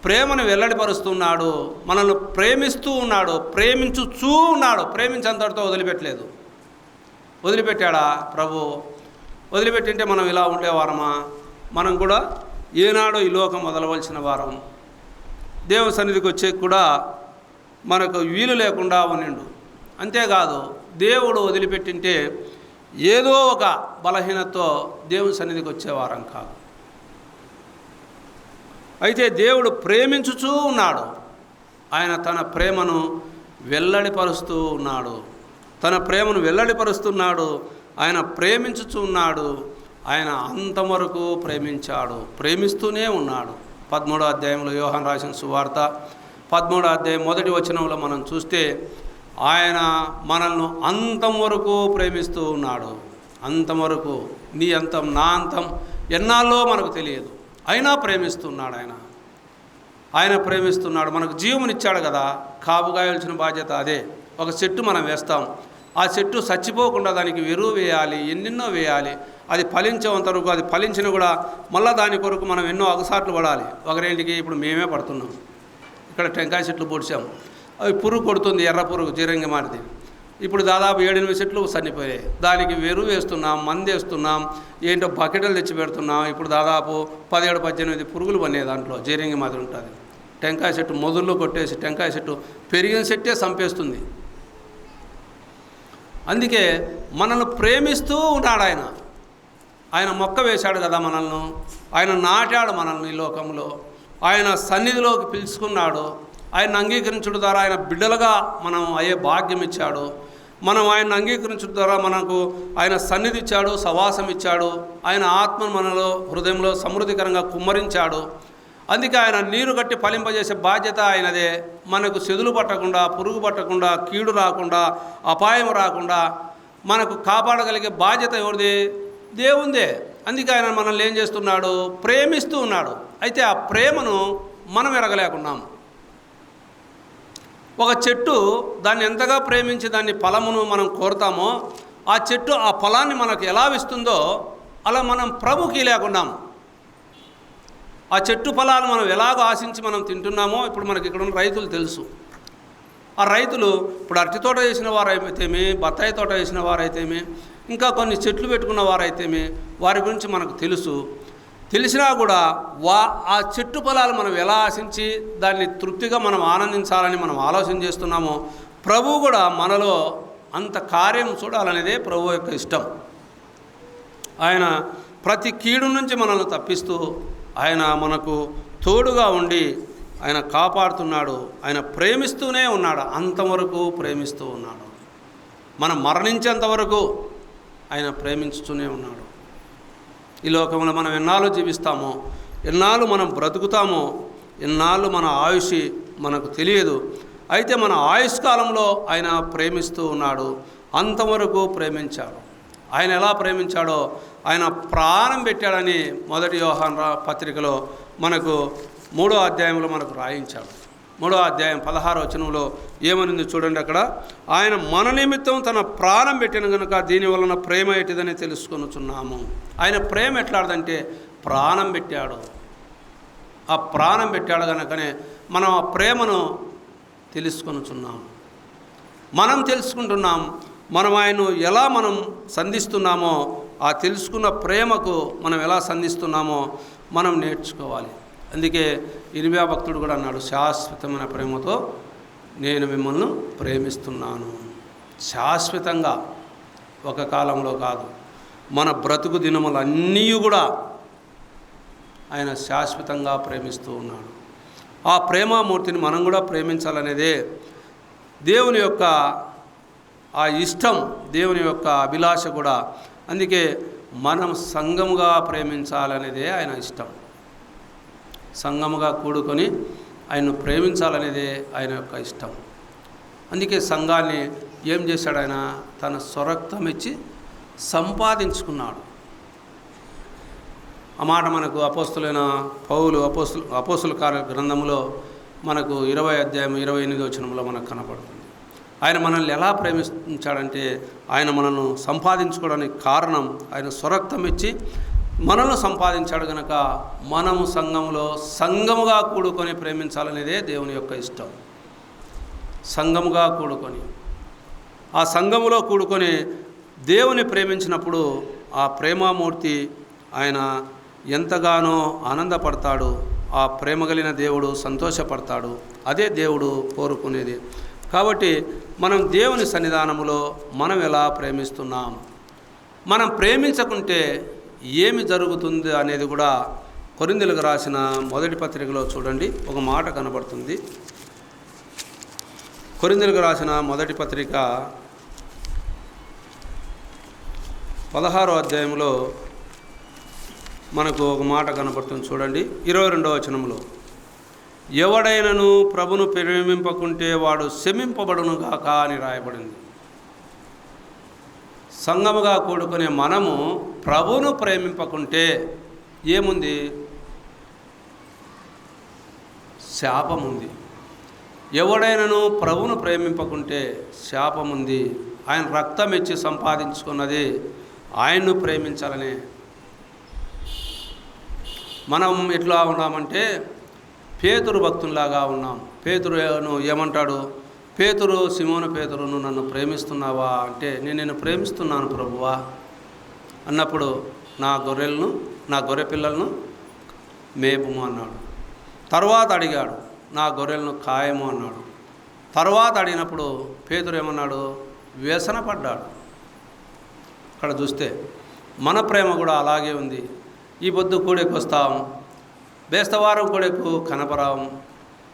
ప్రేమను వెల్లడిపరుస్తున్నాడు. మనల్ని ప్రేమిస్తూ ఉన్నాడు, ప్రేమించుచూ ఉన్నాడు. ప్రేమించేంతటితో వదిలిపెట్టలేదు. వదిలిపెట్టాడా ప్రభు? వదిలిపెట్టింటే మనం ఇలా ఉండేవారమా? మనం కూడా ఏనాడో ఈ లోకం వదలవలసిన వారం. దేవుని సన్నిధికి వచ్చే కూడా మనకు వీలు లేకుండా ఉన్నిండు. అంతేకాదు, దేవుడు వదిలిపెట్టింటే ఏదో ఒక బలహీనతతో దేవుని సన్నిధికి వచ్చేవారం కాదు. అయితే దేవుడు ప్రేమించుచూ ఉన్నాడు. ఆయన తన ప్రేమను వెల్లడిపరుస్తూ ఉన్నాడు. తన ప్రేమను వెల్లడిపరుస్తున్నాడు. ఆయన ప్రేమించుచూ ఉన్నాడు. ఆయన అంతవరకు ప్రేమించాడు, ప్రేమిస్తూనే ఉన్నాడు. 13వ అధ్యాయంలో యోహాను రాసిన సువార్త 13వ అధ్యాయం 1వ వచనంలో మనం చూస్తే ఆయన మనల్ని అంతం వరకు ప్రేమిస్తూ ఉన్నాడు. అంతం వరకు, నీ అంతం నా అంతం ఎన్నాళ్ళో మనకు తెలియదు, అయినా ప్రేమిస్తున్నాడు. ఆయన ప్రేమిస్తున్నాడు. మనకు జీవమునిచ్చాడు కదా, కాపుగాయాల్సిన బాధ్యత అదే. ఒక చెట్టు మనం వేస్తాం, ఆ చెట్టు చచ్చిపోకుండా దానికి ఎరువు వేయాలి, ఎన్నెన్నో వేయాలి, అది ఫలించేంత వరకు. అది ఫలించిన కూడా మళ్ళీ దాని కొరకు మనం ఎన్నో అగసాట్లు పడాలి. ఒకరేంటికి ఇప్పుడు మేమే పడుతున్నాం. ఇక్కడ టెంకాయ చెట్లు పొడిచాం, అవి పురుగు కొడుతుంది, ఎర్ర పురుగు జీరంగి మారిది. ఇప్పుడు దాదాపు 7-8 చెట్లు చనిపోయాయి. దానికి ఎరువు వేస్తున్నాం, మందు వేస్తున్నాం, ఏంటో బకెట్లు తెచ్చి పెడుతున్నాం. ఇప్పుడు దాదాపు 17-18 పురుగులు పనే దాంట్లో జీరంగి మాదిరి ఉంటుంది. టెంకాయ చెట్టు మొదల్లో కొట్టేసి టెంకాయ చెట్టు పెరిగిన చెట్టే చంపేస్తుంది. అందుకే మనల్ని ప్రేమిస్తూ ఉన్నాడు ఆయన మొక్క వేశాడు కదా మనల్ని, ఆయన నాటాడు మనల్ని ఈ లోకంలో, ఆయన సన్నిధిలోకి పిలుచుకున్నాడు. ఆయన అంగీకరించడం ద్వారా ఆయన బిడ్డలుగా మనం అయ్యే భాగ్యం ఇచ్చాడు. మనం ఆయన అంగీకరించడం ద్వారా మనకు ఆయన సన్నిధి ఇచ్చాడు, సవాసం ఇచ్చాడు. ఆయన ఆత్మను మనలో హృదయంలో సమృద్ధికరంగా కుమ్మరించాడు. అందుకే ఆయన నీరు కట్టి ఫలింపజేసే బాధ్యత ఆయనదే. మనకు చెదులు పట్టకుండా, పురుగు పట్టకుండా, కీడు రాకుండా, అపాయం రాకుండా మనకు కాపాడగలిగే బాధ్యత ఎవరిది? దేవుందే. అందుకే ఆయన మనల్ని ఏం చేస్తున్నాడు? ప్రేమిస్తూ ఉన్నాడు. అయితే ఆ ప్రేమను మనం ఎరగలేకున్నాము. ఒక చెట్టు దాన్ని ఎంతగా ప్రేమించి దాన్ని ఫలమును మనం కోరుతామో, ఆ చెట్టు ఆ ఫలాన్ని మనకు ఎలా ఇస్తుందో అలా మనం ప్రభుకి లేకున్నాము. ఆ చెట్టు ఫలాలు మనం ఎలాగో ఆశించి మనం తింటున్నామో ఇప్పుడు మనకి ఇక్కడ ఉన్న రైతులు తెలుసు. ఆ రైతులు ఇప్పుడు అరటి తోట వేసిన వారైతేమి, బత్తాయి తోట వేసిన వారైతేమి, ఇంకా కొన్ని చెట్లు పెట్టుకున్న వారైతేమి, వారి గురించి మనకు తెలుసు. తెలిసినా కూడా ఆ చెట్టు ఫలాలు మనం ఎలా ఆశించి దాన్ని తృప్తిగా మనం ఆనందించాలని మనం ఆలోచన చేస్తున్నామో, ప్రభువు కూడా మనలో అంత కార్యం చూడాలనేదే ప్రభువు యొక్క ఇష్టం. ఆయన ప్రతి కీడు నుంచి మనల్ని తప్పిస్తూ ఆయన మనకు తోడుగా ఉండి ఆయన కాపాడుతున్నాడు. ఆయన ప్రేమిస్తూనే ఉన్నాడు, అంతవరకు ప్రేమిస్తూ ఉన్నాడు. మనం మరణించేంత వరకు ఆయన ప్రేమించుతూనే ఉన్నాడు. ఈ లోకంలో మనం ఎన్నాళ్ళు జీవిస్తామో, ఎన్నాళ్ళు మనం బ్రతుకుతామో, ఎన్నాళ్ళు మన ఆయుష్ మనకు తెలియదు. అయితే మన ఆయుష్కాలంలో ఆయన ప్రేమిస్తూ ఉన్నాడు, అంతవరకు ప్రేమించాడు. ఆయన ఎలా ప్రేమించాడో ఆయన ప్రాణం పెట్టాడని 1 యోహాను పత్రికలో మనకు 3వ అధ్యాయంలో మనకు రాయించాడు. 3వ అధ్యాయం 16వ వచనంలో ఏమనింది చూడండి. అక్కడ ఆయన మన నిమిత్తం తన ప్రాణం పెట్టిన కనుక దీని వలన ప్రేమ ఎట్టిదని తెలుసుకొనుచున్నాము. ఆయన ప్రేమ ఎట్లాడదంటే ప్రాణం పెట్టాడు. ఆ ప్రాణం పెట్టాడు కనుకనే మనం ఆ ప్రేమను తెలుసుకొనుచున్నాము. మనం తెలుసుకుంటున్నాం. మనం ఆయన్ను ఎలా మనం సంధిస్తున్నామో, ఆ తెలుసుకున్న ప్రేమకు మనం ఎలా సంధిస్తున్నామో మనం నేర్చుకోవాలి. అందుకే ఇర్మియా భక్తుడు కూడా అన్నాడు, శాశ్వతమైన ప్రేమతో నేను మిమ్మల్ని ప్రేమిస్తున్నాను. శాశ్వతంగా, ఒక కాలంలో కాదు, మన బ్రతుకు దినములన్నీ కూడా ఆయన శాశ్వతంగా ప్రేమిస్తూ ఉన్నాడు. ఆ ప్రేమామూర్తిని మనం కూడా ప్రేమించాలనేదే దేవుని యొక్క ఆ ఇష్టం, దేవుని యొక్క అభిలాష కూడా. అందుకే మనం సంఘముగా ప్రేమించాలనేదే ఆయన ఇష్టం. సంఘముగా కూడుకొని ఆయన్ను ప్రేమించాలనేదే ఆయన యొక్క ఇష్టం. అందుకే సంఘాన్ని ఏం చేశాడు? ఆయన తన స్వరక్తం ఇచ్చి సంపాదించుకున్నాడు. ఆ మాట మనకు అపోస్తులైన పౌలు అపోస్తుల కార్య గ్రంథంలో మనకు 20వ అధ్యాయం 28వ వచనంలో మనకు కనపడుతుంది. ఆయన మనల్ని ఎలా ప్రేమించాడంటే ఆయన మనల్ని సంపాదించుకోవడానికి కారణం ఆయన స్వరక్తం ఇచ్చి మనల్ని సంపాదించాడు కనుక మనము సంఘముగా కూడుకొని ప్రేమించాలనేదే దేవుని యొక్క ఇష్టం. సంఘముగా కూడుకొని, ఆ సంఘములో కూడుకొని దేవుని ప్రేమించినప్పుడు ఆ ప్రేమామూర్తి ఆయన ఎంతగానో ఆనందపడతాడు. ఆ ప్రేమ కలిగిన దేవుడు సంతోషపడతాడు. అదే దేవుడు కోరుకునేది. కాబట్టి మనం దేవుని సన్నిధానములో మనం ఎలా ప్రేమిస్తున్నాం, మనం ప్రేమించకుంటే ఏమి జరుగుతుంది అనేది కూడా కొరింథీయులకు రాసిన 1వ పత్రికలో చూడండి, ఒక మాట కనబడుతుంది. కొరింథీయులకు రాసిన 1వ పత్రిక 16వ అధ్యాయంలో మనకు ఒక మాట కనపడుతుంది చూడండి. 22వ వచనంలో, ఎవడైనను ప్రభును ప్రేమింపకుంటే వాడు శమింపబడును గాక అని రాయబడింది. సంఘముగా కూడుకునే మనము ప్రభును ప్రేమింపకుంటే ఏముంది? శాపముంది. ఎవడైనను ప్రభును ప్రేమింపకుంటే శాపముంది. ఆయన రక్తం ఇచ్చి సంపాదించుకున్నది ఆయన్ను ప్రేమించాలనే. మనం ఎట్లా ఉన్నామంటే పేతురు భక్తుల్లాగా ఉన్నాం. పేతురును ఏమంటాడు? పేతురు, సిమోను పేతురును నన్ను ప్రేమిస్తున్నావా అంటే, నేను నిన్ను ప్రేమిస్తున్నాను ప్రభువా అన్నప్పుడు, నా గొర్రె పిల్లలను మేపుము అన్నాడు. తర్వాత అడిగాడు, నా గొర్రెలను కాయము అన్నాడు. తర్వాత అడిగినప్పుడు పేతురు ఏమన్నాడు? వ్యసనపడ్డాడు. అక్కడ చూస్తే మన ప్రేమ కూడా అలాగే ఉంది. ఈ పొద్దు కూడెకు వస్తాం, బేస్తవారం కూడెకు కనపరాం,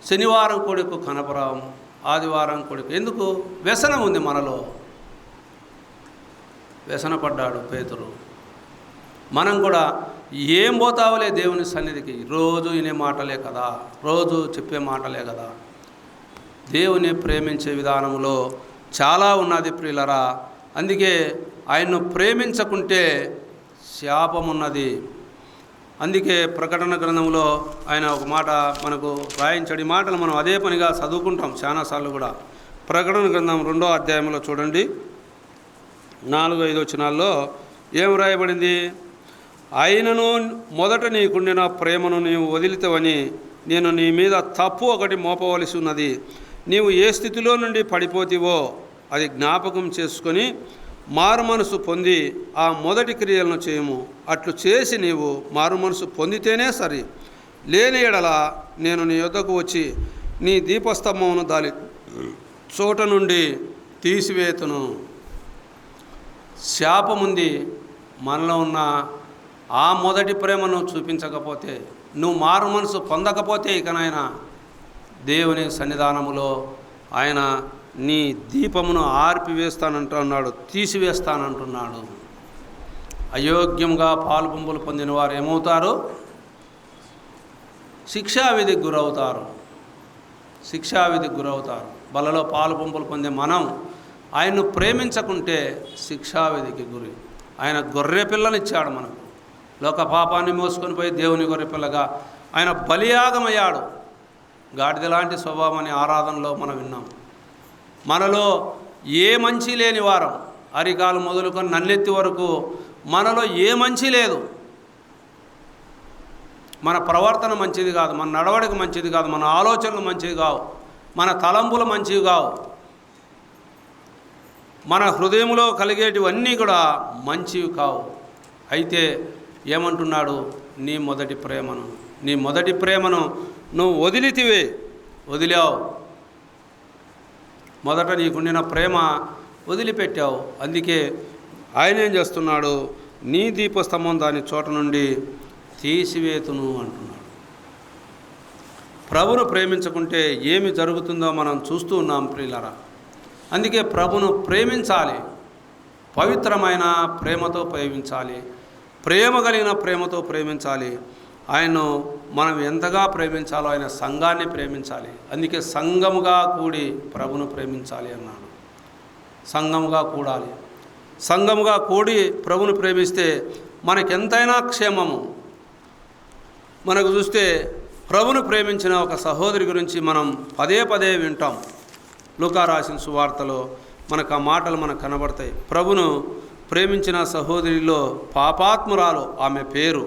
శనివారం కూడెకు కనపరాం, ఆదివారం కూడెకు. ఎందుకు? వ్యసనం ఉంది మనలో. వ్యసనపడ్డాడు పేతురు. మనం కూడా ఏం పోతావులే దేవుని సన్నిధికి, రోజు వినే మాటలే కదా, రోజు చెప్పే మాటలే కదా. దేవుని ప్రేమించే విధానంలో చాలా ఉన్నది ప్రియులరా. అందుకే ఆయన్ను ప్రేమించకుంటే శాపమున్నది. అందుకే ప్రకటన గ్రంథంలో ఆయన ఒక మాట మనకు రాయించాడు. ఈ మాటలు మనం అదే పనిగా చదువుకుంటాం చాలాసార్లు కూడా. ప్రకటన గ్రంథం 2వ అధ్యాయంలో చూడండి, 4-5 వచనాల్లో ఏం రాయబడింది? అయినను మొదట నీకుండిన ప్రేమను నీవు వదిలితవని నేను నీ మీద తప్పు ఒకటి మోపవలసి ఉన్నది. నీవు ఏ స్థితిలో నుండి పడిపోతివో అది జ్ఞాపకం చేసుకొని మారు మనసు పొంది ఆ మొదటి క్రియలను చేయము. అట్లు చేసి నీవు మారు మనసు పొందితేనే సరి. లేని ఎడల నేను నీ యొద్దకు వచ్చి నీ దీపస్తంభమును దాని చోట నుండి తీసివేతును. శాపముంది. మనలో ఉన్న ఆ మొదటి ప్రేమను చూపించకపోతే, నువ్వు మారు మనసు పొందకపోతే, ఇకనైనా దేవుని సన్నిధానములో ఆయన నీ దీపమును ఆర్పివేస్తానంటున్నాడు, తీసివేస్తానంటున్నాడు. అయోగ్యంగా పాలు పంపులు పొందిన వారు ఏమవుతారు? శిక్షావిధికి గురవుతారు. శిక్షావిధికి గురవుతారు. బలలో పాలు పంపులు పొందే మనం ఆయన్ను ప్రేమించకుంటే శిక్షావిధికి గురి. ఆయన గొర్రె పిల్లనిచ్చాడు మనకు. లోక పాపాన్ని మోసుకొని పోయి దేవుని గొర్రె పిల్లగా ఆయన బలియాగమయ్యాడు. గాడిద లాంటి స్వభావం అనే ఆరాధనలో మనం విన్నాం. మనలో ఏ మంచి లేని వారం, అరికాలు మొదలుకొని నన్నెత్తి వరకు మనలో ఏ మంచి లేదు. మన ప్రవర్తన మంచిది కాదు, మన నడవడిక మంచిది కాదు, మన ఆలోచనలు మంచివి కావు, మన తలంపులు మంచివి కావు, మన హృదయంలో కలిగేటివన్నీ కూడా మంచివి కావు. అయితే ఏమంటున్నాడు? నీ మొదటి ప్రేమను నువ్వు వదిలావు. మొదట నీకుండిన ప్రేమ వదిలిపెట్టావు. అందుకే ఆయన ఏం చేస్తున్నాడు? నీ దీపస్తంభం దాని చోట నుండి తీసివేతును అంటున్నాడు. ప్రభును ప్రేమించకుంటే ఏమి జరుగుతుందో మనం చూస్తూ ఉన్నాం ప్రియులారా. అందుకే ప్రభును ప్రేమించాలి, పవిత్రమైన ప్రేమతో ప్రేమించాలి, ప్రేమ కలిగిన ప్రేమతో ప్రేమించాలి. ఆయన్ను మనం ఎంతగా ప్రేమించాలో ఆయన సంఘాన్ని ప్రేమించాలి. అందుకే సంఘముగా కూడి ప్రభును ప్రేమించాలి అన్నాడు. సంఘముగా కూడాలి. సంఘముగా కూడి ప్రభును ప్రేమిస్తే మనకెంతైనా క్షేమము. మనకు చూస్తే ప్రభును ప్రేమించిన ఒక సహోదరి గురించి మనం పదే పదే వింటాం. లూకా రాసిన సువార్తలో మనకు ఆ మాటలు మనకు కనబడతాయి. ప్రభును ప్రేమించిన సహోదరిలో పాపాత్మురాలు ఆమె పేరు.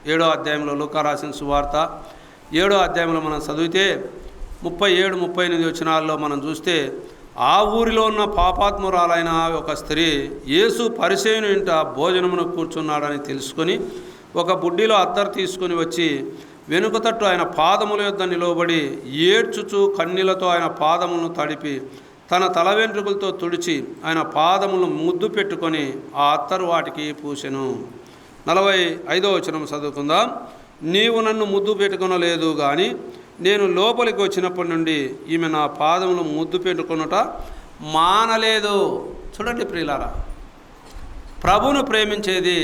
7వ అధ్యాయంలో లూకా రాసిన సువార్త 7వ అధ్యాయంలో మనం చదివితే 37-38 వచనాల్లో మనం చూస్తే, ఆ ఊరిలో ఉన్న పాపాత్మురాలైన ఒక స్త్రీ యేసు పరిసేయుని ఇంట భోజనమును కూర్చున్నాడని తెలుసుకొని ఒక బుడ్డిలో అత్తరు తీసుకొని వచ్చి వెనుక తట్టు ఆయన పాదముల యొద్ద నిలవబడి ఏడ్చుచు కన్నీళ్లతో ఆయన పాదములను తడిపి తన తల వెంట్రుకలతో తుడిచి ఆయన పాదములను ముద్దు పెట్టుకొని ఆ అత్తరు వాటికి పూసెను. 45వ వచనం చదువుకుందాం. నీవు నన్ను ముద్దు పెట్టుకొనలేదు కానీ నేను లోపలికి వచ్చినప్పటి నుండి ఈమె నా పాదములు ముద్దు పెట్టుకొనుట మానలేదు. చూడండి ప్రియులారా, ప్రభును ప్రేమించేది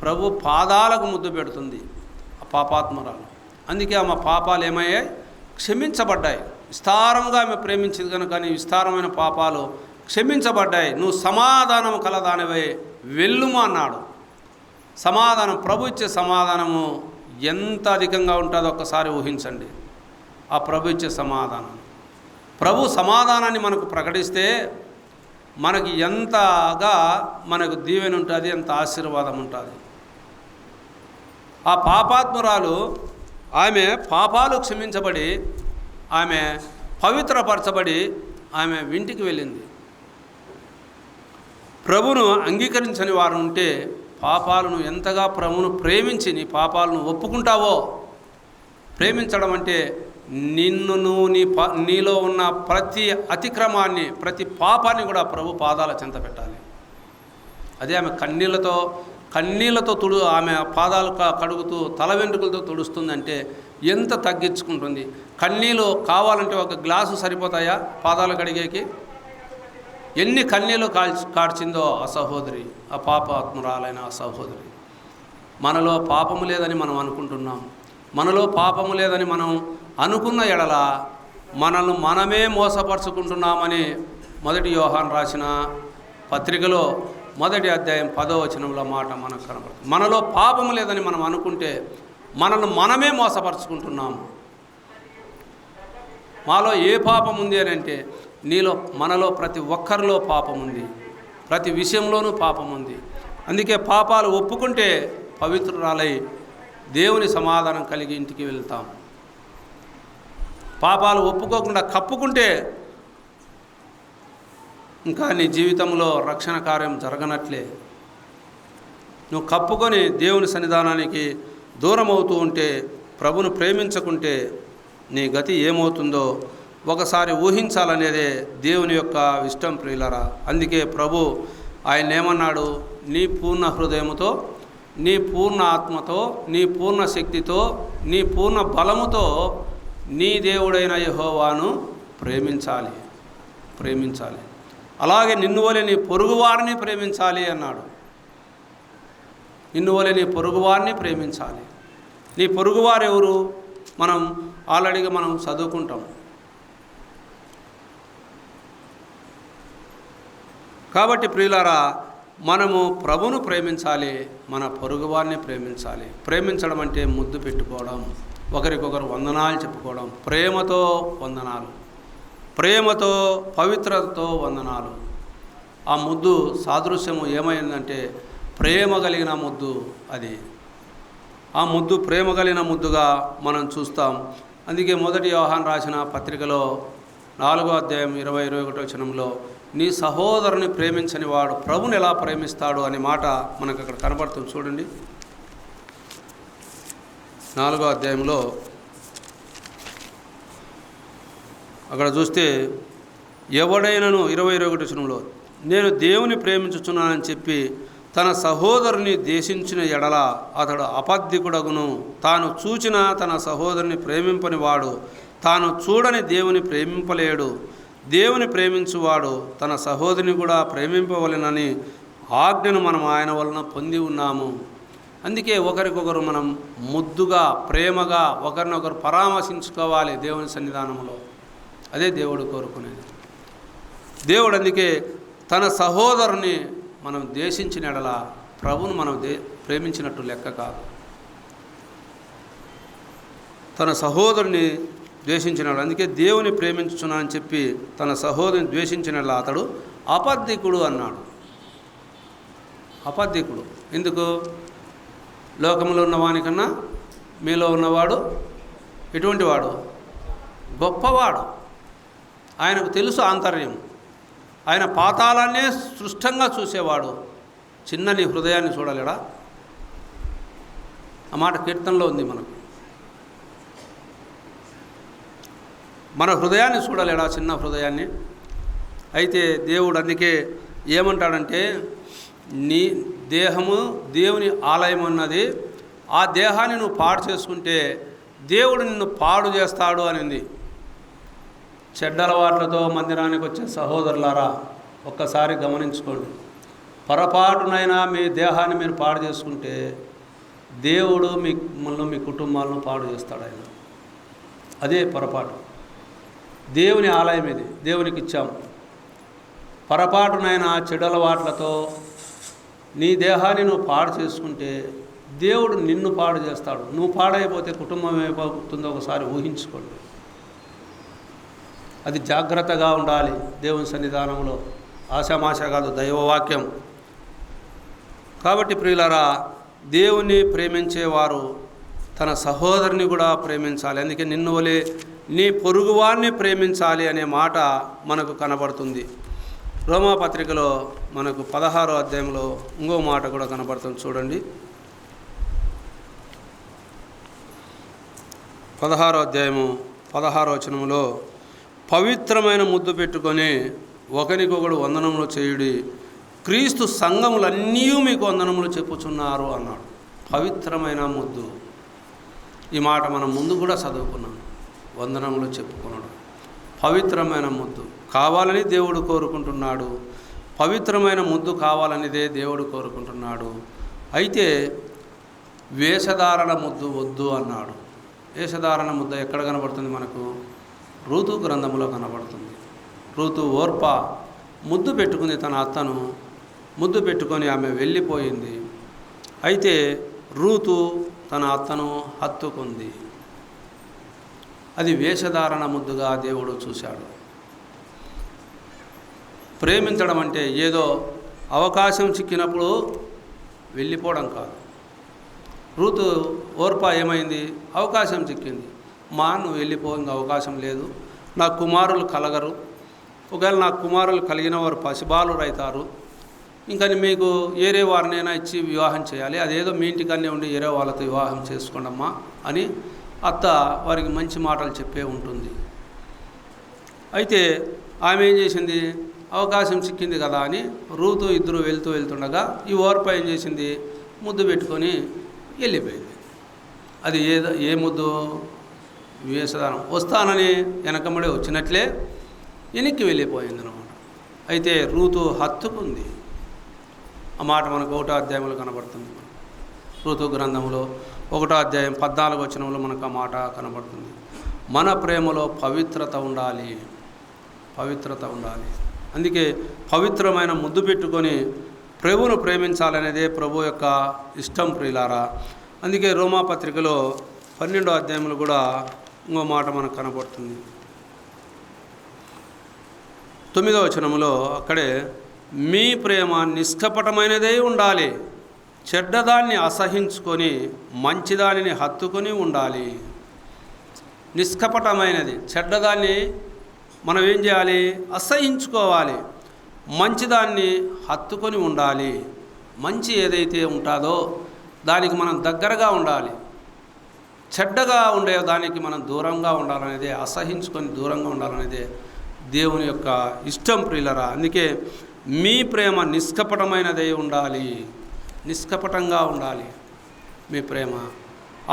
ప్రభు పాదాలకు ముద్దు పెడుతుంది ఆ పాపాత్మురాలు. అందుకే ఆమె పాపాలు ఏమయ్యాయి? క్షమించబడ్డాయి. విస్తారంగా ఆమె ప్రేమించింది కనుక నీ విస్తారమైన పాపాలు క్షమించబడ్డాయి, నువ్వు సమాధానం కలదానివై వెళ్ళుము అన్నాడు. సమాధానం, ప్రభు ఇచ్చే సమాధానము ఎంత అధికంగా ఉంటుందో ఒక్కసారి ఊహించండి. ఆ ప్రభు ఇచ్చే సమాధానం, ప్రభు సమాధానాన్ని మనకు ప్రకటిస్తే మనకి ఎంతగా మనకు దీవెన ఉంటుంది, ఎంత ఆశీర్వాదం ఉంటుంది. ఆ పాపాత్మురాలు ఆమె పాపాలు క్షమించబడి ఆమె పవిత్రపరచబడి ఆమె ఇంటికి వెళ్ళింది. ప్రభును అంగీకరించని వారు ఉంటే పాపాలను ఎంతగా ప్రభును ప్రేమించి నీ పాపాలను ఒప్పుకుంటావో, ప్రేమించడం అంటే నీలో ఉన్న ప్రతి అతిక్రమాన్ని, ప్రతి పాపాన్ని కూడా ప్రభు పాదాల చెంత పెట్టాలి. అదే ఆమె కన్నీళ్లతో ఆమె పాదాలు కడుగుతూ తల వెంట్రుకలతో తుడుస్తుందంటే ఎంత తగ్గించుకుంటుంది. కన్నీళ్ళు కావాలంటే ఒక గ్లాసు సరిపోతాయా పాదాలు కడిగేకి? ఎన్ని కన్నీళ్ళు కార్చిందో ఆ సహోదరి, ఆ పాపాత్మురాలైన ఆ సహోదరి. మనలో పాపము లేదని మనం అనుకుంటున్నాం. మనలో పాపము లేదని మనం అనుకున్న ఎడల మనల్ని మనమే మోసపరుచుకుంటున్నామని మొదటి యోహాను రాసిన పత్రికలో 1వ అధ్యాయం 10వ వచనంలో మాట మనకు కనబడుతుంది. మనలో పాపము లేదని మనం అనుకుంటే మనల్ని మనమే మోసపరుచుకుంటున్నాము. మాలో ఏ పాపం ఉంది అని అంటే మనలో ప్రతి ఒక్కరిలో పాపం ఉంది, ప్రతి విషయంలోనూ పాపం ఉంది. అందుకే పాపాలు ఒప్పుకుంటే పవిత్రురాలై దేవుని సమాధానం కలిగి ఇంటికి వెళ్తాం. పాపాలు ఒప్పుకోకుండా కప్పుకుంటే ఇంకా నీ జీవితంలో రక్షణ కార్యం జరగనట్లే. నువ్వు కప్పుకొని దేవుని సన్నిధానానికి దూరం అవుతూ ఉంటే, ప్రభును ప్రేమించకుంటే నీ గతి ఏమవుతుందో ఒకసారి ఊహించాలనేదే దేవుని యొక్క ఇష్టం ప్రియులరా. అందుకే ప్రభు ఆయన ఏమన్నాడు? నీ పూర్ణ హృదయముతో, నీ పూర్ణ ఆత్మతో, నీ పూర్ణ శక్తితో, నీ పూర్ణ బలముతో నీ దేవుడైన యెహోవాను ప్రేమించాలి. అలాగే నిన్ను వలె నీ పొరుగువారిని ప్రేమించాలి అన్నాడు. నిన్ను వలె నీ పొరుగువారిని ప్రేమించాలి. నీ పొరుగువారు ఎవరు? మనం ఆల్రెడీగా మనం చదువుకుంటాం. కాబట్టి ప్రియులారా, మనము ప్రభును ప్రేమించాలి, మన పొరుగువారిని ప్రేమించాలి. ప్రేమించడం అంటే ముద్దు పెట్టుకోవడం, ఒకరికొకరు వందనాలు చెప్పుకోవడం, ప్రేమతో వందనాలు, ప్రేమతో పవిత్రతతో వందనాలు. ఆ ముద్దు సాదృశ్యము ఏమైందంటే ప్రేమ కలిగిన ముద్దు. అది ఆ ముద్దు ప్రేమ కలిగిన ముద్దుగా మనం చూస్తాం. అందుకే మొదటి యోహాను రాసిన పత్రికలో 4వ అధ్యాయం 20-21 వచనంలో నీ సహోదరుని ప్రేమించని వాడు ప్రభుని ఎలా ప్రేమిస్తాడు అనే మాట మనకు అక్కడ కనబడుతుంది. చూడండి, 4వ అధ్యాయంలో అక్కడ చూస్తే ఎవడైనను 20-21 వచనంలో నేను దేవుని ప్రేమించుచున్నానని చెప్పి తన సహోదరుని ద్వేషించిన ఎడల అతడు అబద్ధికుడగును. తాను చూచిన తన సహోదరుని ప్రేమింపని వాడు తాను చూడని దేవుని ప్రేమింపలేడు. దేవుని ప్రేమించువాడు తన సహోదరిని కూడా ప్రేమింపవలెనని ఆజ్ఞను మనం ఆయన వలన పొంది ఉన్నాము. అందుకే ఒకరికొకరు మనం ముద్దుగా ప్రేమగా ఒకరినొకరు పరామర్శించుకోవాలి దేవుని సన్నిధానంలో. అదే దేవుడు కోరుకునేది. దేవుడు అందుకే తన సహోదరుని మనం ద్వేషించిన ఎడల ప్రభువును మనం ప్రేమించినట్టు లెక్క కాదు. తన సహోదరుని ద్వేషించినాడు. అందుకే దేవుని ప్రేమించుచున్నానని చెప్పి తన సహోదరుని ద్వేషించిన అతడు అబద్ధికుడు అన్నాడు. అబద్ధికుడు ఎందుకు? లోకంలో ఉన్నవానికన్నా మీలో ఉన్నవాడు ఎటువంటి వాడు? గొప్పవాడు. ఆయనకు తెలుసు ఆంతర్యం. ఆయన పాతాళాన్నే స్పష్టంగా చూసేవాడు. చిన్న నీ హృదయాన్ని చూడలేడా? ఆ మాట కీర్తనలో ఉంది. మన హృదయాన్ని చూడలేడా? చిన్న హృదయాన్ని. అయితే దేవుడు అందుకే ఏమంటాడంటే నీ దేహము దేవుని ఆలయం అన్నది. ఆ దేహాన్ని నువ్వు పాడు చేసుకుంటే దేవుడు నిన్ను పాడు చేస్తాడు అనింది. చెడ్డ అలవాట్లతో మందిరానికి వచ్చే సహోదరులారా, ఒక్కసారి గమనించుకోండి. పొరపాటునైనా మీ దేహాన్ని మీరు పాడు చేసుకుంటే దేవుడు మిమ్మల్ని మీ కుటుంబాలను పాడు చేస్తాడు ఆయన. అదే పొరపాటు. దేవుని ఆలయం ఇది, దేవునికి ఇచ్చాము. పొరపాటునైనా చెడలవాట్లతో నీ దేహాన్ని నువ్వు పాడు చేసుకుంటే దేవుడు నిన్ను పాడు చేస్తాడు. నువ్వు పాడైపోతే కుటుంబం ఏమవుతుందో ఒకసారి ఊహించుకోండి. అది జాగ్రత్తగా ఉండాలి దేవుని సన్నిధానంలో. ఆశామాష కాదు, దైవవాక్యం. కాబట్టి ప్రియులారా, దేవుని ప్రేమించేవారు తన సహోదరుని కూడా ప్రేమించాలి. అందుకే నిన్ను వలె నీ పొరుగువారిని ప్రేమించాలి అనే మాట మనకు కనబడుతుంది. రోమాపత్రికలో మనకు 16వ అధ్యాయంలో ఇంకో మాట కూడా కనబడుతుంది. చూడండి, 16వ అధ్యాయము 16వ వచనములో, పవిత్రమైన ముద్దు పెట్టుకొని ఒకరికొకడు వందనములు చేయుడి, క్రీస్తు సంఘములన్నీ మీకు వందనములు చెప్పుచున్నారు అన్నాడు. పవిత్రమైన ముద్దు. ఈ మాట మనం ముందు కూడా చదువుకున్నాం. వందనములు చెప్పుకున్నాడు. పవిత్రమైన ముద్దు కావాలని దేవుడు కోరుకుంటున్నాడు. పవిత్రమైన ముద్దు కావాలనిదే దేవుడు కోరుకుంటున్నాడు. అయితే వేషధారణ ముద్దు వద్దు అన్నాడు. వేషధారణ ముద్ద ఎక్కడ కనబడుతుంది మనకు? రూతు గ్రంథంలో కనబడుతుంది. రూతు ఓర్ప ముద్దు పెట్టుకుంది, తన అత్తను ముద్దు పెట్టుకొని ఆమె వెళ్ళిపోయింది. అయితే రూతు తన అత్తను హత్తుకుంది. అది వేషధారణ ముద్దుగా దేవుడు చూశాడు. ప్రేమించడం అంటే ఏదో అవకాశం చిక్కినప్పుడు వెళ్ళిపోవడం కాదు. రూతు ఓర్ప ఏమైంది? అవకాశం చిక్కింది. నువ్వు వెళ్ళిపో, ఇంకా అవకాశం లేదు, నా కుమారులు కలగరు, ఒకవేళ నా కుమారులు కలిగిన వారు పసిబాలురు అవుతారు, ఇంకా మీకు ఏరే వారినైనా ఇచ్చి వివాహం చేయాలి, అదేదో మీ ఇంటికన్నే ఉండి ఏరే వాళ్ళతో వివాహం చేసుకోండమ్మా అని అత్త వారికి మంచి మాటలు చెప్పే ఉంటుంది. అయితే ఆమె ఏం చేసింది? అవకాశం చిక్కింది కదా అని రూతు ఇద్దరు వెళ్తుండగా ఈ ఓర్ప ఏం చేసింది? ముద్దు పెట్టుకొని వెళ్ళిపోయింది. అది ఏ ముద్దు? వేషధానం. వస్తానని వెనకమ్మడే వచ్చినట్లే వెనక్కి వెళ్ళిపోయింది అన్నమాట. అయితే రూతు హత్తుకుంది. ఆ మాట మనకు 1వ అధ్యాయంలో కనబడుతుంది. రూతు గ్రంథంలో 1వ అధ్యాయం 14వ వచనంలో మనకు ఆ మాట కనబడుతుంది. మన ప్రేమలో పవిత్రత ఉండాలి, పవిత్రత ఉండాలి. అందుకే పవిత్రమైన ముద్దు పెట్టుకొని ప్రభువును ప్రేమించాలనేదే ప్రభు యొక్క ఇష్టం ప్రియులారా. అందుకే రోమాపత్రికలో 12వ అధ్యాయంలో కూడా ఇంకో మాట మనకు కనబడుతుంది. 9వ వచనంలో అక్కడే, మీ ప్రేమ నిష్కపటమైనదై ఉండాలి, చెడ్డదాన్ని అసహించుకొని మంచిదానిని హత్తుకొని ఉండాలి. నిష్కపటమైనది. చెడ్డదాన్ని మనం ఏం చేయాలి? అసహించుకోవాలి. మంచిదాన్ని హత్తుకొని ఉండాలి. మంచి ఏదైతే ఉంటుందో దానికి మనం దగ్గరగా ఉండాలి. చెడ్డగా ఉండే దానికి మనం దూరంగా ఉండాలనేదే, అసహించుకొని దూరంగా ఉండాలనేదే దేవుని యొక్క ఇష్టం ప్రియులరా. అందుకే మీ ప్రేమ నిష్కపటమైనదై ఉండాలి, నిష్కపటంగా ఉండాలి మీ ప్రేమ.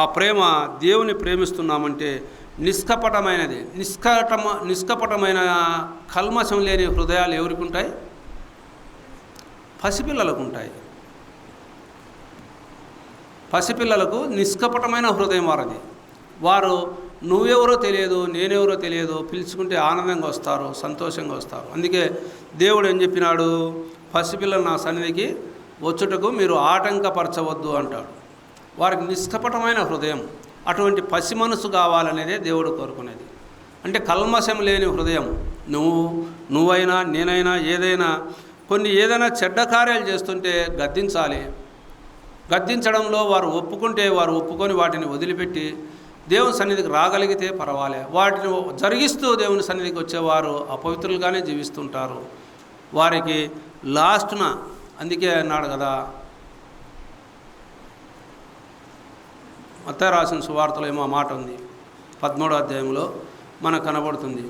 ఆ ప్రేమ దేవుని ప్రేమిస్తున్నామంటే నిష్కపటమైనది. నిష్కపటమైన కల్మషం లేని హృదయాలు ఎవరికి ఉంటాయి? పసిపిల్లలకు ఉంటాయి. పసిపిల్లలకు నిష్కపటమైన హృదయం వారది. వారు నువ్వెవరో తెలియదు, నేనెవరో తెలియదు, పిలుచుకుంటే ఆనందంగా వస్తారు, సంతోషంగా వస్తారు. అందుకే దేవుడు ఏం చెప్పినాడు? పసిపిల్లలు నా సన్నిధికి వచ్చుటకు మీరు ఆటంకపరచవద్దు అంటాడు. వారికి నిష్కపటమైన హృదయం, అటువంటి పసి మనసు కావాలనేదే దేవుడు కోరుకునేది. అంటే కల్మషం లేని హృదయం. నువ్వైనా నేనైనా ఏదైనా ఏదైనా చెడ్డ కార్యాలు చేస్తుంటే గద్దించాలి. గద్దించడంలో వారు ఒప్పుకొని వాటిని వదిలిపెట్టి దేవుని సన్నిధికి రాగలిగితే పర్వాలే. వాటిని జరిగిస్తూ దేవుని సన్నిధికి వచ్చేవారు అపవిత్రులుగానే జీవిస్తుంటారు. వారికి లాస్ట్న, అందుకే అన్నాడు కదా, మత్తయి రాసిన సువార్తలో ఏమో మాట ఉంది, 13వ అధ్యాయంలో మనకు కనబడుతుంది.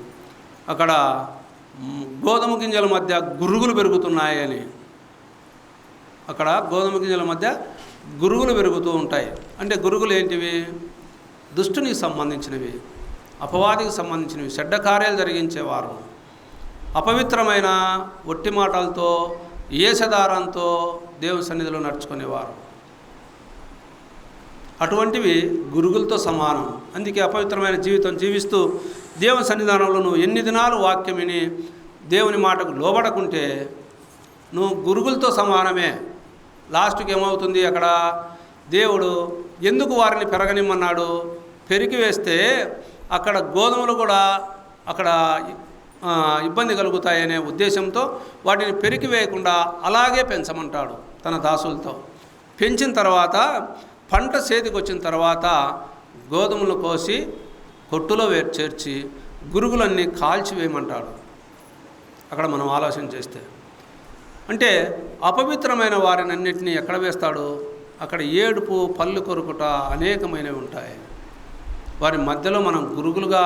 అక్కడ గోధుమ గింజల మధ్య గురుగులు పెరుగుతున్నాయని. అక్కడ గోధుమ గింజల మధ్య గురుగులు పెరుగుతూ ఉంటాయి. అంటే గురుగులు ఏంటివి? దుష్టునికి సంబంధించినవి, అపవాదికి సంబంధించినవి, చెడ్డ కార్యాలు జరిగించేవారు, అపవిత్రమైన ఒట్టి మాటలతో ఏషధారంతో దేవుని సన్నిధిలో నడుచుకునేవారు. అటువంటివి గురుగులతో సమానం. అందుకే అపవిత్రమైన జీవితం జీవిస్తూ దేవుని సన్నిధానంలో నువ్వు ఎన్ని దినాలు వాక్యం విని దేవుని మాటకు లోబడకుంటే నువ్వు గురుగులతో సమానమే. లాస్ట్కి ఏమవుతుంది, అక్కడ దేవుడు ఎందుకు వారిని పెరగనిమ్మన్నాడు, పెరికి వేస్తే అక్కడ గోధుమలు కూడా అక్కడ ఇబ్బంది కలుగుతాయనే ఉద్దేశంతో వాటిని పెరికి వేయకుండా అలాగే పెంచమంటాడు తన దాసులతో. పెంచిన తర్వాత పంట చేతికి వచ్చిన తర్వాత గోధుమలు కోసి కొట్టులో చేర్చి గురుగులన్నీ కాల్చివేయమంటాడు. అక్కడ మనం ఆలోచన చేస్తే అంటే అపవిత్రమైన వారిని అన్నింటినీ ఎక్కడ వేస్తాడు, అక్కడ ఏడుపు, పళ్ళు కొరుకుట అనేకమైనవి ఉంటాయి. వారి మధ్యలో మనం గురుగులుగా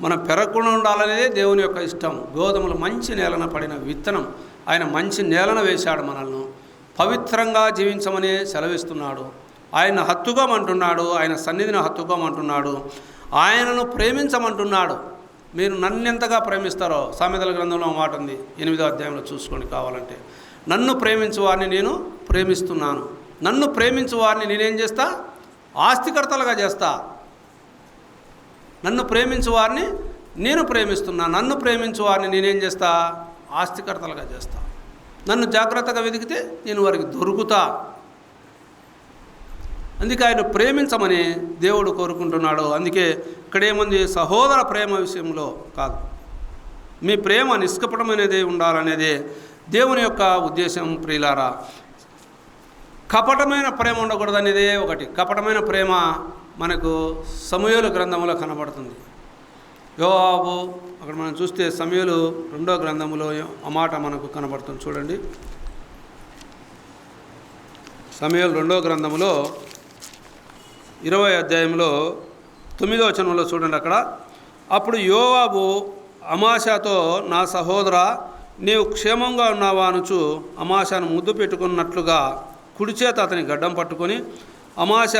మనం పెరగకుండా ఉండాలనేదే దేవుని యొక్క ఇష్టం. గోధుమలు మంచి నేలన పడిన విత్తనం. ఆయన మంచి నేలన వేశాడు, మనల్ని పవిత్రంగా జీవించమని సెలవిస్తున్నాడు. ఆయన హత్తుకోమంటున్నాడు, ఆయన సన్నిధిని హత్తుకోమంటున్నాడు, ఆయనను ప్రేమించమంటున్నాడు. మీరు నన్ను ఎంతగా ప్రేమిస్తారో సామెతల గ్రంథంలో మాట ఉంది, 8వ అధ్యాయంలో చూసుకోండి కావాలంటే. నన్ను ప్రేమించు వారిని నేను ప్రేమిస్తున్నాను. నన్ను ప్రేమించు వారిని నేనేం చేస్తా, ఆస్తికర్తలుగా చేస్తా. నన్ను ప్రేమించు వారిని నేను ప్రేమిస్తున్నా. నన్ను ప్రేమించు వారిని నేనేం చేస్తా, ఆస్తికర్తలుగా చేస్తా. నన్ను జాగ్రత్తగా వెతికితే నేను వారికి దొరుకుతా. అందుకే ఆయన ప్రేమించమని దేవుడు కోరుకుంటున్నాడు. అందుకే ఇక్కడేముంది, సహోదర ప్రేమ విషయంలో కాదు, మీ ప్రేమ నిష్కపటమైనదే ఉండాలనేదే దేవుని యొక్క ఉద్దేశం. ప్రియులారా, కపటమైన ప్రేమ ఉండకూడదనేదే ఒకటి. కపటమైన ప్రేమ మనకు సమూయేలు గ్రంథంలో కనబడుతుంది. యోవాబు అక్కడ మనం చూస్తే సమూయేలు 2వ గ్రంథంలో ఆ మాట మనకు కనబడుతుంది. చూడండి, సమూయేలు 2వ గ్రంథంలో 20వ అధ్యాయంలో 9వ వచనంలో చూడండి. అక్కడ అప్పుడు యోవాబు అమాశాతో, నా సహోదర, నీవు క్షేమంగా ఉన్నావా అనుచు అమాశాను ముద్దు పెట్టుకున్నట్లుగా కుడిచేత అతని గడ్డం పట్టుకొని, అమాశ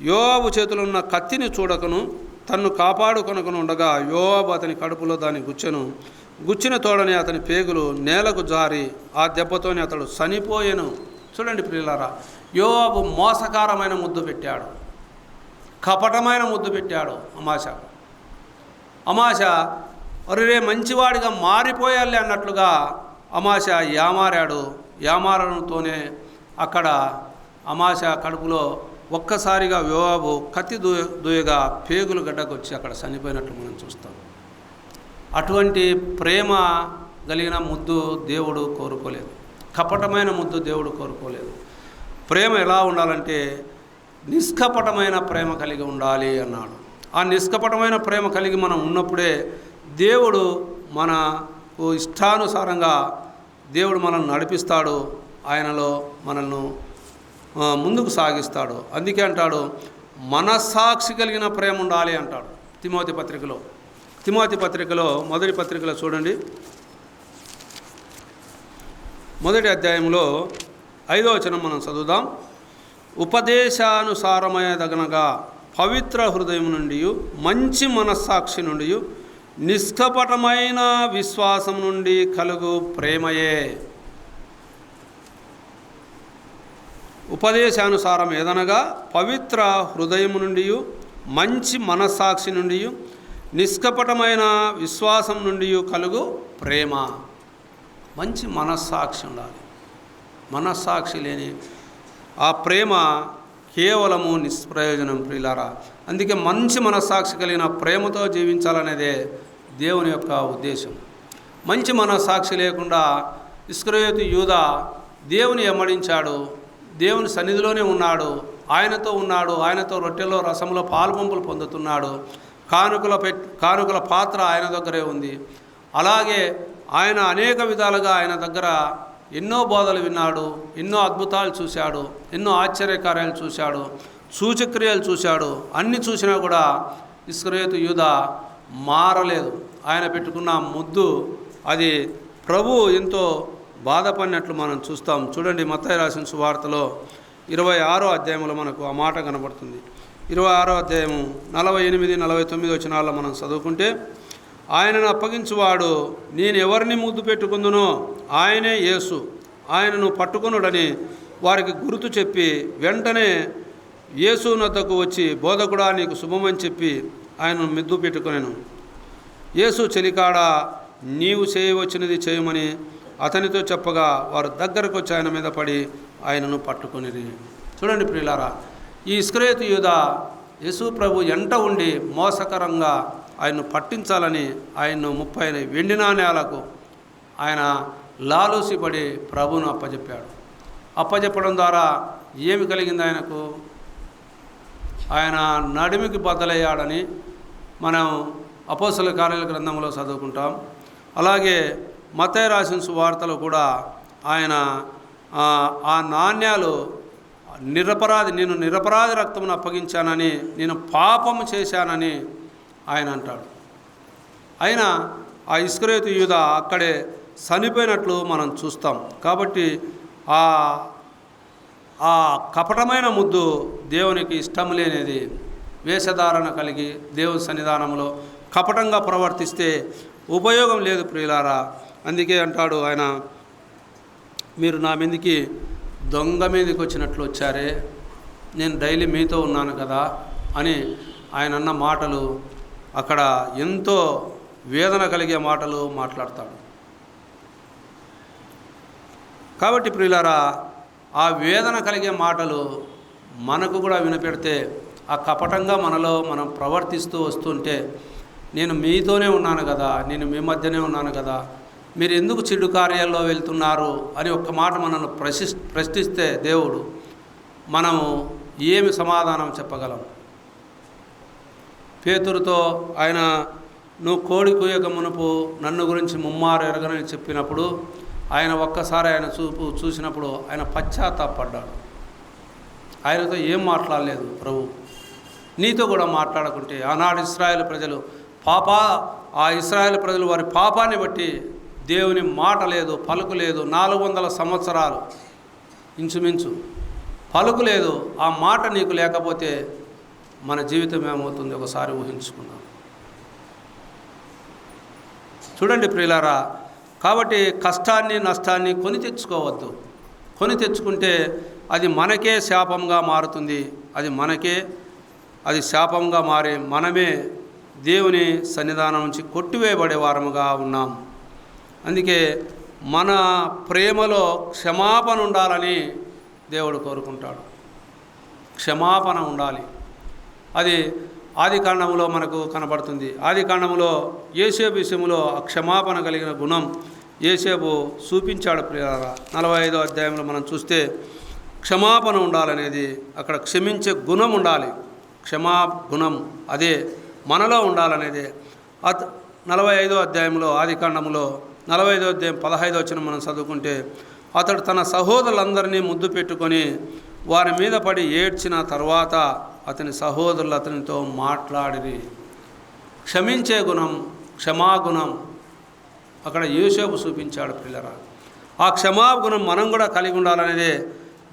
యోవాబు చేతిలో ఉన్న కత్తిని చూడకను తన్ను కాపాడుకొనకను ఉండగా యోవాబు అతని కడుపులో దాన్ని గుచ్చిన తోడని అతని పేగులు నేలకు జారి ఆ దెబ్బతోనే అతడు చనిపోయెను. చూడండి ప్రియులారా, యోవాబు మోసకారమైన ముద్దు పెట్టాడు, కపటమైన ముద్దు పెట్టాడు అమాశ అరే మంచివాడిగా మారిపోయాలి అన్నట్లుగా అమాశ యామారాడు. యామారంతోనే అక్కడ అమాశ కడుపులో ఒక్కసారిగా యోవాబు కత్తి దూయగా పేగులు గడ్డకొచ్చి అక్కడ చనిపోయినట్లు మనం చూస్తాం. అటువంటి ప్రేమ కలిగిన ముద్దు దేవుడు కోరుకోలేదు, కపటమైన ముద్దు దేవుడు కోరుకోలేదు. ప్రేమ ఎలా ఉండాలంటే నిష్కపటమైన ప్రేమ కలిగి ఉండాలి అన్నాడు. ఆ నిష్కపటమైన ప్రేమ కలిగి మనం ఉన్నప్పుడే దేవుడు మనకు ఇష్టానుసారంగా దేవుడు మనల్ని నడిపిస్తాడు, ఆయనలో మనల్ని ముందుకు సాగిస్తాడు. అందుకే అంటాడు, మనస్సాక్షి కలిగిన ప్రేమ ఉండాలి అంటాడు తిమోతి పత్రికలో మొదటి పత్రికలో చూడండి, 1వ అధ్యాయంలో 5వ వచనం మనం చదువుదాం. ఉపదేశానుసారమైనదగనగా పవిత్ర హృదయం నుండి, మంచి మనస్సాక్షి నుండి, నిష్కపటమైన విశ్వాసం నుండి కలుగు ప్రేమయే. ఉపదేశానుసారం ఏదనగా పవిత్ర హృదయం నుండి, మంచి మనస్సాక్షి నుండి, నిష్కపటమైన విశ్వాసం నుండి కలుగు ప్రేమ. మంచి మనస్సాక్షి ఉండాలి. మనస్సాక్షి లేని ఆ ప్రేమ కేవలము నిష్ప్రయోజనం ప్రియులారా. అందుకే మంచి మనస్సాక్షి కలిగిన ప్రేమతో జీవించాలనేదే దేవుని యొక్క ఉద్దేశం. మంచి మనస్సాక్షి లేకుండా ఇస్కరియోతు యూదా దేవుని ఎమ్మడించాడు, దేవుని సన్నిధిలోనే ఉన్నాడు, ఆయనతో రొట్టెలో రసంలో పాలుపంపులు పొందుతున్నాడు. కానుకల పాత్ర ఆయన దగ్గరే ఉంది. అలాగే ఆయన అనేక విధాలుగా ఆయన దగ్గర ఎన్నో బోధలు విన్నాడు, ఎన్నో అద్భుతాలు చూశాడు, ఎన్నో ఆశ్చర్యకార్యాలు చూశాడు, సూచక్రియలు చూశాడు. అన్ని చూసినా కూడా ఇస్కరియోతు యూదా మారలేదు. ఆయన పెట్టుకున్న ముద్దు అది ప్రభు ఎంతో బాధపడినట్లు మనం చూస్తాం. చూడండి, మత్తయి రాసిన సువార్తలో 26వ అధ్యాయంలో మనకు ఆ మాట కనబడుతుంది. 26వ అధ్యాయము 48, 49 వచనాల్లో మనం చదువుకుంటే, ఆయనను అప్పగించువాడు నేను ఎవరిని ముద్దు పెట్టుకుందునో ఆయనే యేసు, ఆయనను పట్టుకొనుడని వారికి గుర్తు చెప్పి వెంటనే యేసు నద్దకు వచ్చి, బోధకుడా, నీకు శుభమని చెప్పి ఆయనను మెద్దు పెట్టుకొనెను. యేసు, చెలికాడా, నీవు చేయవచ్చినది చేయమని అతనితో చెప్పగా వారు దగ్గరకు వచ్చి ఆయన మీద పడి ఆయనను పట్టుకొనిరి. చూడండి ప్రియులారా, ఈ ఇస్కరియోతు యూదా యేసు ప్రభు ఎంట ఉండి మోసకరంగా ఆయన్ను పట్టించాలని ఆయన్ను 30 వెండి నాణేలకు ఆయన లాలూసిపడి ప్రభువును అప్పచెప్పాడు. అప్పచెప్పడం ద్వారా ఏమి కలిగింది ఆయనకు? ఆయన నడిమికి బద్దలయ్యాడని మనం అపోస్తలుల కార్యాల గ్రంథంలో చదువుకుంటాం. అలాగే మత్తయి రాసిన సువార్తలో కూడా ఆయన ఆ నాణ్యాలు నేను నిరపరాధి రక్తమును అప్పగించానని, నేను పాపము చేశానని ఆయన అంటాడు. అయినా ఆ ఇస్కరియోతు యూదా అక్కడే చనిపోయినట్లు మనం చూస్తాం. కాబట్టి ఆ కపటమైన ముద్దు దేవునికి ఇష్టం లేనిది. వేషధారణ కలిగి దేవుని సన్నిధానంలో కపటంగా ప్రవర్తిస్తే ఉపయోగం లేదు ప్రియులారా. అందుకే అంటాడు ఆయన, మీరు నా మీదికి దొంగ మీదకి వచ్చినట్లు వచ్చారే, నేను డైలీ మీతో ఉన్నాను కదా అని ఆయన అన్న మాటలు అక్కడ ఎంతో వేదన కలిగే మాటలు మాట్లాడతాడు. కాబట్టి ప్రియులారా, ఆ వేదన కలిగే మాటలు మనకు కూడా వినపెడితే, ఆ కపటంగా మనం ప్రవర్తిస్తూ వస్తుంటే, నేను మీతోనే ఉన్నాను కదా, నేను మీ మధ్యనే ఉన్నాను కదా, మీరు ఎందుకు చెడు కార్యాల్లో వెళ్తున్నారు అని ఒక్క మాట మనల్ని ప్రశ్నిస్తే దేవుడు, మనము ఏమి సమాధానం చెప్పగలం? పేతురుతో ఆయన, నువ్వు కోడి కూయక మునుపు నన్ను గురించి ముమ్మారు ఎరగనని చెప్పినప్పుడు ఆయన ఒక్కసారి ఆయన చూసినప్పుడు ఆయన పశ్చాత్తాపడ్డాడు. ఆయనతో ఏం మాట్లాడలేదు ప్రభు. నీతో కూడా మాట్లాడకుంటే ఆనాడు ఇశ్రాయేలు ప్రజలు ఆ ఇశ్రాయేలు ప్రజలు వారి పాపాన్ని బట్టి దేవుని మాట లేదు, పలుకు లేదు. 400 సంవత్సరాలు ఇంచుమించు పలుకు లేదు. ఆ మాట నీకు లేకపోతే మన జీవితం ఏమవుతుంది ఒకసారి ఊహించుకున్నాం. చూడండి ప్రియులారా, కాబట్టి కష్టాన్ని నష్టాన్ని కొని తెచ్చుకోవద్దు. కొని తెచ్చుకుంటే అది మనకే శాపంగా మారుతుంది. అది శాపంగా మారి మనమే దేవుని సన్నిధానం నుంచి కొట్టివేయబడే వారముగా ఉన్నాం. అందుకే మన ప్రేమలో క్షమాపణ ఉండాలని దేవుడు కోరుకుంటాడు. క్షమాపణ ఉండాలి. అది ఆదికాండములో మనకు కనబడుతుంది. ఆదికాండములో యోసేపు విషయంలో ఆ క్షమాపణ కలిగిన గుణం యోసేపు చూపించాడు ప్రియులారా. 45వ అధ్యాయంలో మనం చూస్తే క్షమాపణ ఉండాలనేది, అక్కడ క్షమించే గుణం ఉండాలి. క్షమాగుణం అదే మనలో ఉండాలనేదే 45వ అధ్యాయంలో ఆదికాండములో 45వ అధ్యాయం 15వ వచనం మనం చదువుకుంటే, అతడు తన సహోదరులందరినీ ముద్దు పెట్టుకొని వారి మీద పడి ఏడ్చిన తర్వాత అతని సహోదరులు అతనితో మాట్లాడిరి. క్షమించే గుణం, క్షమాగుణం అక్కడ యోసేపు చూపించాడు పిల్లరా. ఆ క్షమాగుణం మనం కూడా కలిగి ఉండాలనేదే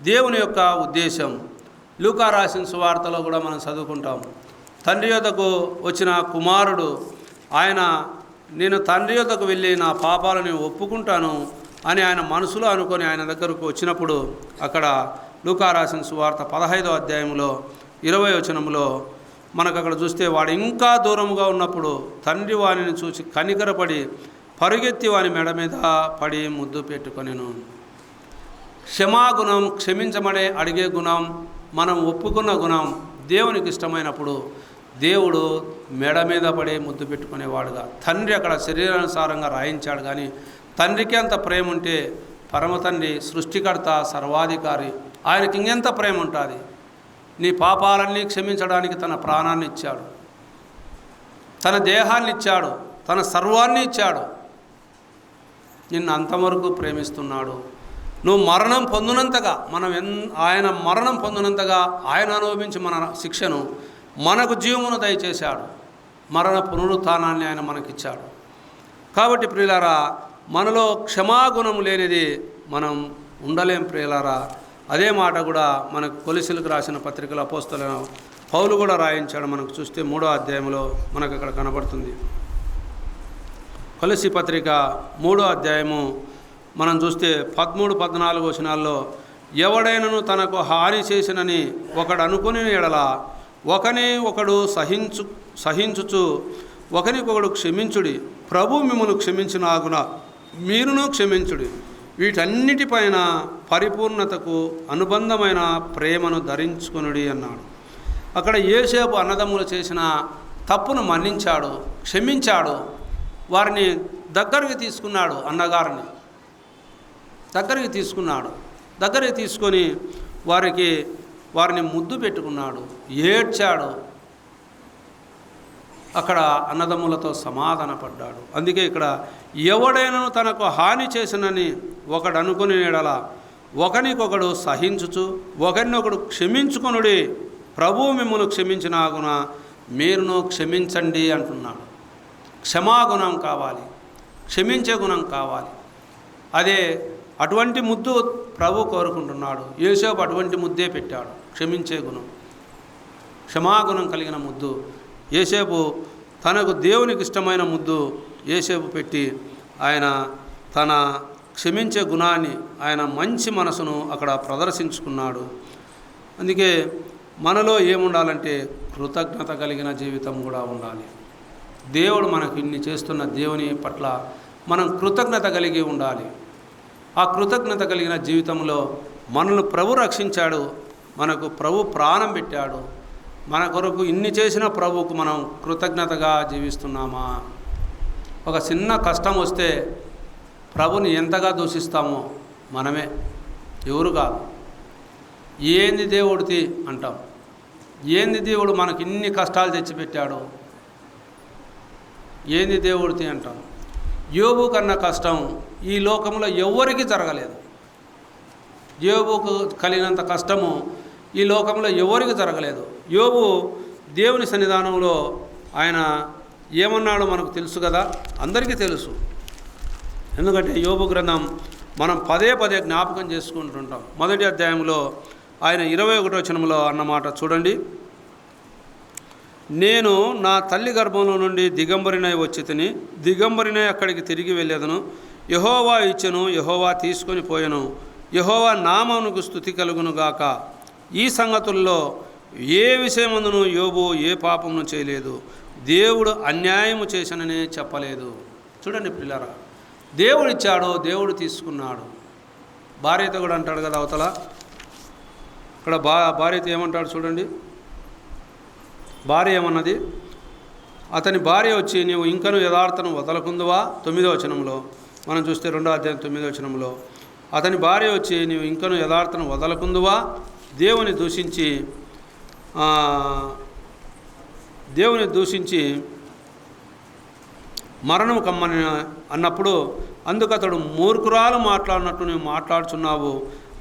దేవుని యొక్క ఉద్దేశం. లూకా రాసిన సువార్తలో కూడా మనం చదువుకుంటాం. తండ్రి యొద్దకు వచ్చిన కుమారుడు ఆయన, నేను తండ్రి యొద్దకు వెళ్ళి నా పాపాలను ఒప్పుకుంటాను అని ఆయన మనసులో అనుకొని ఆయన దగ్గరకు వచ్చినప్పుడు, అక్కడ లూకా రాసిన సువార్త 15వ అధ్యాయంలో 20వ వచనంలో మనకు అక్కడ చూస్తే, వాడు ఇంకా దూరముగా ఉన్నప్పుడు తండ్రి వానిని చూసి కనికరపడి పరుగెత్తి వాని మెడ మీద పడి ముద్దు పెట్టుకొనెను. క్షమాగుణం, క్షమించమనే అడిగే గుణం, మనం ఒప్పుకున్న గుణం దేవునికి ఇష్టమైనప్పుడు దేవుడు మెడ మీద పడి ముద్దు పెట్టుకునేవాడుగా, తండ్రి అక్కడ శరీరానుసారంగా రాయించాడు. కానీ తండ్రికి అంత ప్రేమ ఉంటే పరమ తండ్రి సృష్టికర్త, సర్వాధికారి, ఆయనకి ఇంకెంత ప్రేమ ఉంటుంది? నీ పాపాలన్నీ క్షమించడానికి తన ప్రాణాన్ని ఇచ్చాడు, తన దేహాన్ని ఇచ్చాడు, తన సర్వాన్ని ఇచ్చాడు. నిన్ను అంతవరకు ప్రేమిస్తున్నాడు. నువ్వు మరణం పొందినంతగా, ఆయన మరణం పొందినంతగా ఆయన అనుభవించి మన శిక్షను, మనకు జీవమును దయచేశాడు. మరణ పునరుత్థానాన్ని ఆయన మనకిచ్చాడు. కాబట్టి ప్రియులారా, మనలో క్షమాగుణం లేనిది మనం ఉండలేం ప్రియులారా. అదే మాట కూడా మనకు కొలసీలకు రాసిన పత్రికల అపోస్తలుడైన పౌలు కూడా రాయించాడు. మనకు చూస్తే 3వ అధ్యాయంలో మనకు అక్కడ కనబడుతుంది. కొలసీ పత్రిక 3వ అధ్యాయము మనం చూస్తే 13, 14 వచనాల్లో ఎవడైనను తనకు హాని చేసినని ఒకడు అనుకుని ఎడల ఒకడు సహించుచు ఒకరికొకడు క్షమించుడి, ప్రభు మిమ్మల్ని క్షమించినాగున మీరును క్షమించుడి. వీటన్నిటిపైన పరిపూర్ణతకు అనుబంధమైన ప్రేమను ధరించుకొనుడి అన్నాడు. అక్కడ యోసేపు అన్నదమ్ములు చేసిన తప్పును మన్నించాడు, క్షమించాడు, వారిని దగ్గరికి తీసుకున్నాడు. అన్నగారిని దగ్గరికి తీసుకొని వారిని ముద్దు పెట్టుకున్నాడు, ఏడ్చాడు, అక్కడ అన్నదమ్ములతో సమాధానపడ్డాడు. అందుకే ఇక్కడ ఎవడైనను తనకు హాని చేసినని ఒకడు అనుకుని ఎడల ఒకరికొకడు సహించుచు ఒకరినొకడు క్షమించుకొనుడి, ప్రభువు మిమ్మల్ని క్షమించినాగున మీరును క్షమించండి అంటున్నాడు. క్షమాగుణం కావాలి, క్షమించే గుణం కావాలి. అదే అటువంటి ముద్దు ప్రభు కోరుకుంటున్నాడు. యోసేపు అటువంటి ముద్దే పెట్టాడు, క్షమించే గుణం, క్షమాగుణం కలిగిన ముద్దు. యోసేపు తనకు దేవునికి ఇష్టమైన ముద్దు యోసేపు పెట్టి ఆయన తన క్షమించే గుణాన్ని, ఆయన మంచి మనసును అక్కడ ప్రదర్శించుకున్నాడు. అందుకే మనలో ఏముండాలంటే కృతజ్ఞత కలిగిన జీవితం కూడా ఉండాలి. దేవుడు మనకు ఇన్ని చేస్తున్న దేవుని పట్ల మనం కృతజ్ఞత కలిగి ఉండాలి. ఆ కృతజ్ఞత కలిగిన జీవితంలో మనల్ని ప్రభు రక్షించాడు, మనకు ప్రభు ప్రాణం పెట్టాడు, మన కొరకు ఇన్ని చేసిన ప్రభువుకు మనం కృతజ్ఞతగా జీవిస్తున్నామా? ఒక చిన్న కష్టం వస్తే ప్రభుని ఎంతగా దూషిస్తామో మనమే, ఎవరు కాదు. ఏంది దేవుడిది అంటాం, ఏంది దేవుడు మనకి ఇన్ని కష్టాలు తెచ్చిపెట్టాడు, ఏంది దేవుడిది అంటాం. యోబు కన్నా కష్టం ఈ లోకంలో ఎవ్వరికి జరగలేదు. యోబుకు కలిగినంత కష్టము ఈ లోకంలో ఎవరికి జరగలేదు. యోబు దేవుని సన్నిధానంలో ఆయన ఏమన్నాడో మనకు తెలుసు కదా, అందరికీ తెలుసు. ఎందుకంటే యోబు గ్రంథం మనం పదే జ్ఞాపకం చేసుకుంటుంటాం. మొదటి అధ్యాయంలో ఆయన 21వ వచనంలో అన్నమాట చూడండి. నేను నా తల్లి గర్భంలో నుండి దిగంబరినై వచ్చి తిని దిగంబరినై అక్కడికి తిరిగి వెళ్ళేదను. యెహోవా ఇచ్చెను, యెహోవా తీసుకొని పోయెను, యెహోవా నామమునకు స్తుతి కలుగును గాక. ఈ సంగతుల్లో ఏ విషయమందును యోబు ఏ పాపమును చేయలేదు, దేవుడు అన్యాయము చేశాననే చెప్పలేదు. చూడండి పిల్లరా, దేవుడు ఇచ్చాడు, దేవుడు తీసుకున్నాడు. భార్యతో కూడా అంటాడు కదా అవతల, ఇక్కడ భార్యతో ఏమంటాడు చూడండి. భార్య ఏమన్నది, అతని భార్య వచ్చి నీవు ఇంకను యథార్థను వదలకుందువా. 9వ వచనంలో మనం చూస్తే 2వ అధ్యాయం 9వ వచనంలో అతని భార్య వచ్చి నీవు ఇంకను యథార్థను వదలకుందువా, దేవుని దూషించి మరణము కమ్మని అన్నప్పుడు అందుకు అతడు మూర్ఖురాలు మాట్లాడినట్టు నువ్వు మాట్లాడుచున్నావు,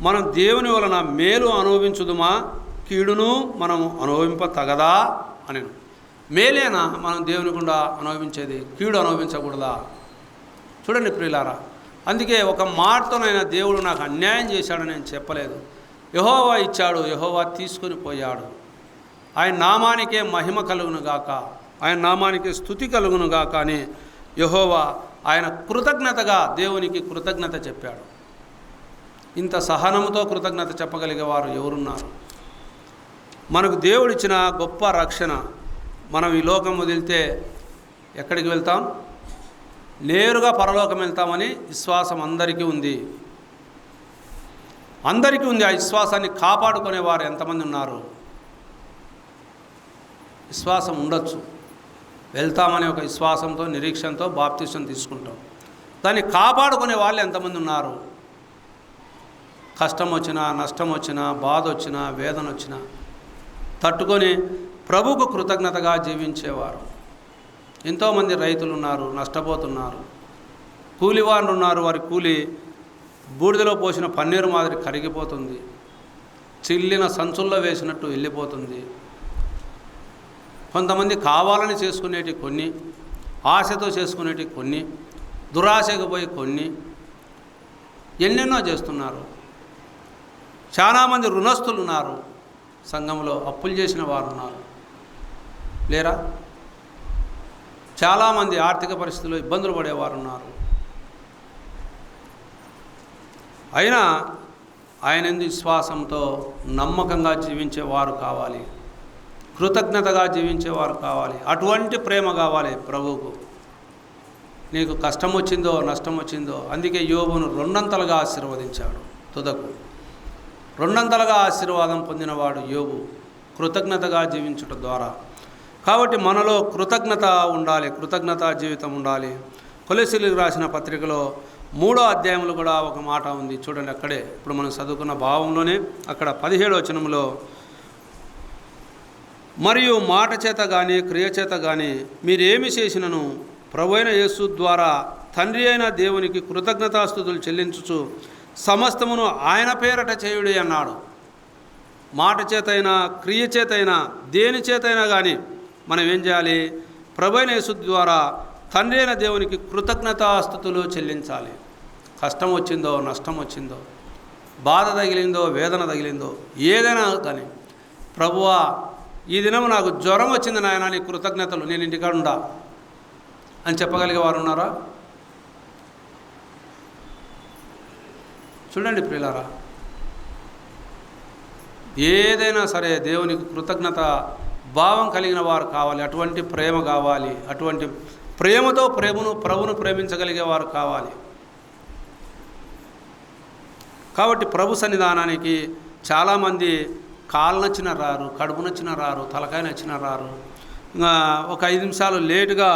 మనం దేవుని వలన మేలు అనుభవించుదుమా, కీడును మనం అనుభవింప తగదా అని. మేలేనా మనం దేవుని గుండా అనుభవించేది, కీడు అనుభవించకూడదా? చూడండి ప్రియులారా, అందుకే ఒక మాటతోనైనా దేవుడు నాకు అన్యాయం చేశాడని నేను చెప్పలేదు. యెహోవా ఇచ్చాడు, యెహోవా తీసుకొని పోయాడు. ఆయన నామానికే మహిమ కలుగును గాక, ఆయన నామానికే స్తుతి కలుగును గాక అని యెహోవా ఆయన కృతజ్ఞతగా దేవునికి కృతజ్ఞత చెప్పాడు. ఇంత సహనంతో కృతజ్ఞత చెప్పగలిగేవారు ఎవరున్నారు? మనకు దేవుడిచ్చిన గొప్ప రక్షణ. మనం ఈ లోకం వదిలితే ఎక్కడికి వెళ్తాం? నేరుగా పరలోకం వెళ్తామని విశ్వాసం అందరికీ ఉంది, అందరికీ ఉంది. ఆ విశ్వాసాన్ని కాపాడుకునేవారు ఎంతమంది ఉన్నారు? విశ్వాసం ఉండొచ్చు, వెళ్తామనే ఒక విశ్వాసంతో నిరీక్షణతో బాప్తిసం తీసుకుంటాం. దాన్ని కాపాడుకునే వాళ్ళు ఎంతమంది ఉన్నారు? కష్టం వచ్చినా, నష్టం వచ్చినా, బాధ వచ్చినా, వేదన వచ్చినా తట్టుకొని ప్రభువుకు కృతజ్ఞతగా జీవించేవారు ఎంతోమంది రైతులు ఉన్నారు, నష్టపోతున్నారు. కూలివారు ఉన్నారు, వారి కూలి బూడిదలో పోసిన పన్నీరు మాదిరి కరిగిపోతుంది, చిల్లిన సంచుల్లో వేసినట్టు వెళ్ళిపోతుంది. కొంతమంది కావాలని చేసుకునేటి కొన్ని, ఆశతో చేసుకునేటి కొన్ని, దురాశకు పోయి కొన్ని, ఎన్నెన్నో చేస్తున్నారు. చాలామంది రుణస్తులు ఉన్నారు, సంఘంలో అప్పులు చేసిన వారు ఉన్నారు లేరా? చాలామంది ఆర్థిక పరిస్థితుల్లో ఇబ్బందులు పడేవారు ఉన్నారు. అయినా ఆయన యందు విశ్వాసంతో నమ్మకంగా జీవించేవారు కావాలి, కృతజ్ఞతగా జీవించేవారు కావాలి. అటువంటి ప్రేమ కావాలి ప్రభువుకు. నీకు కష్టం వచ్చిందో నష్టం వచ్చిందో, అందుకే యోబును రెండంతలుగా ఆశీర్వదించాడు. తుదకు రెండంతలుగా ఆశీర్వాదం పొందినవాడు యోబు, కృతజ్ఞతగా జీవించడం ద్వారా. కాబట్టి మనలో కృతజ్ఞత ఉండాలి, కృతజ్ఞత జీవితం ఉండాలి. కొలొస్సీయులకు రాసిన పత్రికలో 3వ అధ్యాయంలో కూడా ఒక మాట ఉంది చూడండి. అక్కడే ఇప్పుడు మనం చదువుకున్న భావంలోనే అక్కడ 17వ వచనంలో, మరియు మాట చేత కానీ క్రియ చేత కానీ మీరేమి చేసినను ప్రభువైన యేసు ద్వారా తండ్రి అయిన దేవునికి కృతజ్ఞతాస్తుతులు చెల్లించుచు సమస్తమును ఆయన పేరట చేయుడి అన్నాడు. మాట చేతైనా క్రియ చేతైనా దేని చేతైనా కానీ మనం ఏం చేయాలి? ప్రభువైన యేసు ద్వారా తండ్రి అయిన దేవునికి కృతజ్ఞతాస్తుతులు చెల్లించాలి. కష్టం వచ్చిందో నష్టం వచ్చిందో, బాధ తగిలిందో వేదన తగిలిందో, ఏదైనా కానీ ప్రభువా ఈ దినం నాకు జ్వరం వచ్చింది నాయన, నీ కృతజ్ఞతలు, నేను ఇంటికాడ ఉండా అని చెప్పగలిగే వారు ఉన్నారా? చూడండి ప్రియులారా, ఏదైనా సరే దేవునికి కృతజ్ఞత భావం కలిగిన వారు కావాలి. అటువంటి ప్రేమ కావాలి. అటువంటి ప్రేమతో ప్రభును ప్రేమించగలిగే వారు కావాలి. కాబట్టి ప్రభు సన్నిధానానికి చాలామంది కాళ్ళు నచ్చిన రారు, కడుపు నచ్చిన రారు, తలకాయ నచ్చిన రారు. ఒక 5 నిమిషాలు లేటుగా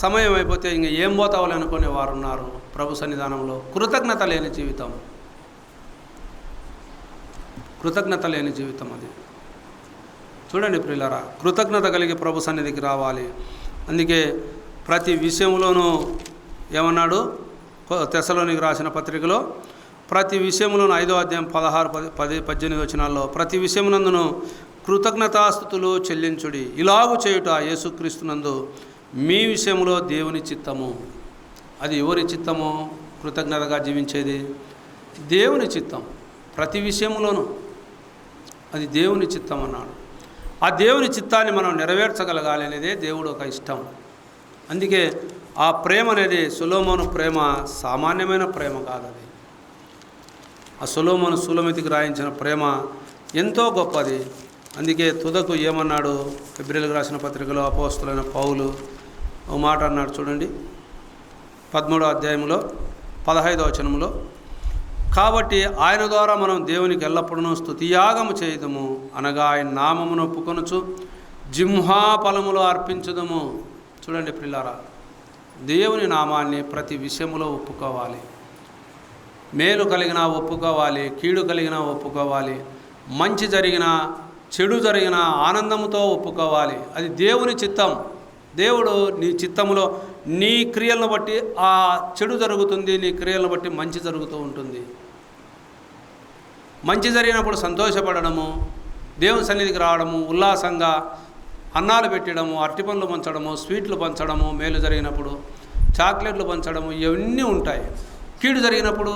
సమయం అయిపోతే ఇంక ఏం పోతావాలి అనుకునే వారు ఉన్నారు. ప్రభు సన్నిధానంలో కృతజ్ఞత లేని జీవితం, కృతజ్ఞత లేని జీవితం అది. చూడండి ప్రియులారా, కృతజ్ఞత కలిగి ప్రభు సన్నిధికి రావాలి. అందుకే ప్రతి విషయంలోనూ ఏమన్నాడు తెస్సలోనికి రాసిన పత్రికలో, ప్రతి విషయంలోనూ 5వ అధ్యాయం 16-18 వచనాల్లో, ప్రతి విషయమునందును కృతజ్ఞతాస్తుతులు చెల్లించుడి, ఇలాగు చేయుట యేసుక్రీస్తునందు మీ విషయంలో దేవుని చిత్తము. అది ఎవరి చిత్తము? కృతజ్ఞతగా జీవించేది దేవుని చిత్తం. ప్రతి విషయంలోనూ అది దేవుని చిత్తం అన్నాడు. ఆ దేవుని చిత్తాన్ని మనం నెరవేర్చగలగాలి అనేదే దేవుడు ఒక ఇష్టం. అందుకే ఆ ప్రేమ అనేది, సొలొమోను ప్రేమ సామాన్యమైన ప్రేమ కాదు. అది ఆ సొలొమోను సులమితికి రాయించిన ప్రేమ ఎంతో గొప్పది. అందుకే తుదకు ఏమన్నాడు? హెబ్రీయులకు రాసిన పత్రికలో అపోస్తలుడైన పౌలు ఓ మాట అన్నాడు చూడండి, 13వ అధ్యాయంలో 15వ వచనంలో, కాబట్టి ఆయన ద్వారా మనం దేవునికి ఎల్లప్పుడూ స్తుతియాగము చేయుదము, అనగా ఆయన నామమును ఒప్పుకొనుచు జిహ్వా ఫలములు అర్పించుదము. చూడండి ప్రియులారా, దేవుని నామాన్ని ప్రతి విషయంలో ఒప్పుకోవాలి. మేలు కలిగిన ఒప్పుకోవాలి, కీడు కలిగిన ఒప్పుకోవాలి, మంచి జరిగిన చెడు జరిగిన ఆనందంతో ఒప్పుకోవాలి. అది దేవుని చిత్తం. దేవుడు నీ చిత్తంలో నీ క్రియలను బట్టి ఆ చెడు జరుగుతుంది, నీ క్రియలను బట్టి మంచి జరుగుతూ ఉంటుంది. మంచి జరిగినప్పుడు సంతోషపడము, దేవుని సన్నిధికి రావడము, ఉల్లాసంగా అన్నాలు పెట్టడము, అరటిపండ్లు పంచడము, స్వీట్లు పంచడము, మేలు జరిగినప్పుడు చాక్లెట్లు పంచడము, ఇవన్నీ ఉంటాయి. కీడు జరిగినప్పుడు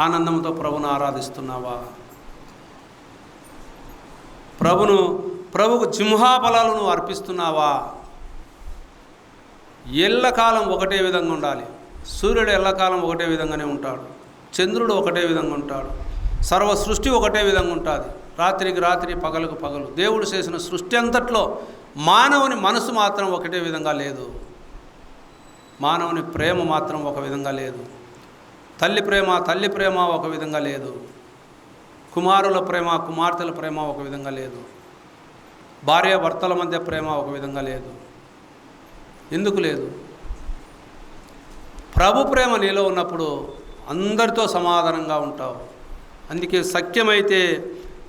ఆనందంతో ప్రభును ఆరాధిస్తున్నావా? ప్రభుకు జిహ్వాఫలాలను అర్పిస్తున్నావా? ఎల్లకాలం ఒకటే విధంగా ఉండాలి. సూర్యుడు ఎల్లకాలం ఒకటే విధంగానే ఉంటాడు, చంద్రుడు ఒకటే విధంగా ఉంటాడు, సర్వ సృష్టి ఒకటే విధంగా ఉంటుంది. రాత్రికి రాత్రి, పగలుకు పగలు. దేవుడు చేసిన సృష్టి అంతట్లో మానవుని మనసు మాత్రం ఒకటే విధంగా లేదు. మానవుని ప్రేమ మాత్రం ఒక విధంగా లేదు. తల్లి ప్రేమ ఒక విధంగా లేదు. కుమారుల ప్రేమ, కుమార్తెల ప్రేమ ఒక విధంగా లేదు. భార్య భర్తల మధ్య ప్రేమ ఒక విధంగా లేదు. ఎందుకు లేదు? ప్రభు ప్రేమ నీలో ఉన్నప్పుడు అందరితో సమాధానంగా ఉంటావు. అందుకే సఖ్యమైతే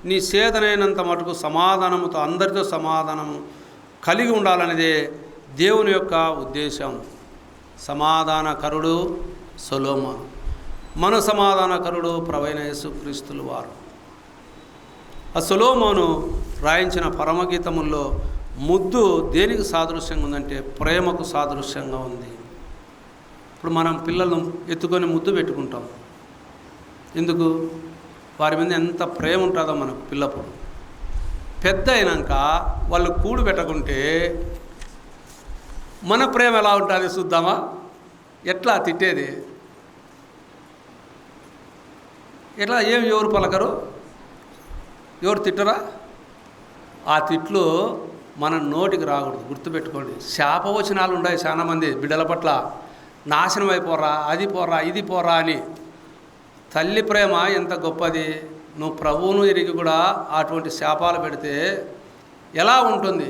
నీ సేదనైనంత మటుకు సమాధానముతో అందరితో సమాధానము కలిగి ఉండాలనేదే దేవుని యొక్క ఉద్దేశం. సమాధానకరుడు సొలొమోను, మన సమాధానకరుడు ప్రభువైన యేసుక్రీస్తుల వారు. ఆ సొలొమోను రాయించిన పరమగీతముల్లో ముద్దు దేనికి సాదృశ్యంగా ఉందంటే ప్రేమకు సాదృశ్యంగా ఉంది. ఇప్పుడు మనం పిల్లలను ఎత్తుకొని ముద్దు పెట్టుకుంటాం. ఎందుకు? వారి మీద ఎంత ప్రేమ ఉంటుందో మనకు పిల్లప్పుడు. పెద్ద అయినాక వాళ్ళు కూడు పెట్టకుంటే మన ప్రేమ ఎలా ఉంటుంది చూద్దామా? ఎట్లా తిట్టేది? ఇట్లా ఎవరు పలకరు, ఎవరు తిట్టరా? ఆ తిట్లు మన నోటికి రాకూడదు. గుర్తుపెట్టుకోండి. శాపవచనాలు ఉన్నాయి చాలామంది బిడ్డల పట్ల, నాశనం అయిపోరా, అది పోరా, ఇది పోరా అని. తల్లి ప్రేమ ఎంత గొప్పది. నువ్వు ప్రభువును ఎరిగి కూడా అటువంటి శాపాలు పెడితే ఎలా ఉంటుంది?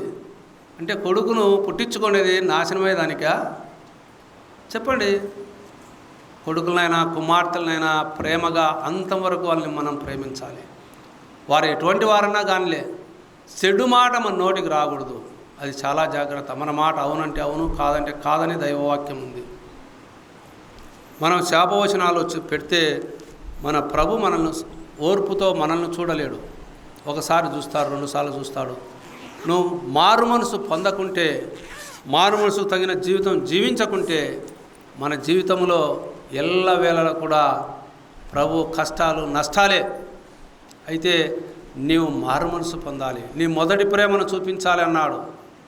అంటే కొడుకును పుట్టించుకునేది నాశనమయ్యేదానికా? చెప్పండి. కొడుకులనైనా కుమార్తెలనైనా ప్రేమగా అంతవరకు వాళ్ళని మనం ప్రేమించాలి. వారు ఎటువంటి వారన్నా కానిలే, చెడు మాట మన నోటికి రాకూడదు. అది చాలా జాగ్రత్త. మన మాట అవునంటే అవును, కాదంటే కాదని దైవవాక్యం ఉంది. మనం శాపవచనాలు పెడితే మన ప్రభు మనల్ని ఓర్పుతో మనల్ని చూడలేడు. ఒకసారి చూస్తాడు, రెండుసార్లు చూస్తాడు. నువ్వు మారు మనసు పొందకుంటే, మారు మనసుకు తగిన జీవితం జీవించకుంటే మన జీవితంలో ఎల్లవేళలా కూడా ప్రభు కష్టాలు నష్టాలే. అయితే నీవు మారు మనసు పొందాలి, నీ మొదటి ప్రేమను చూపించాలి అన్నాడు.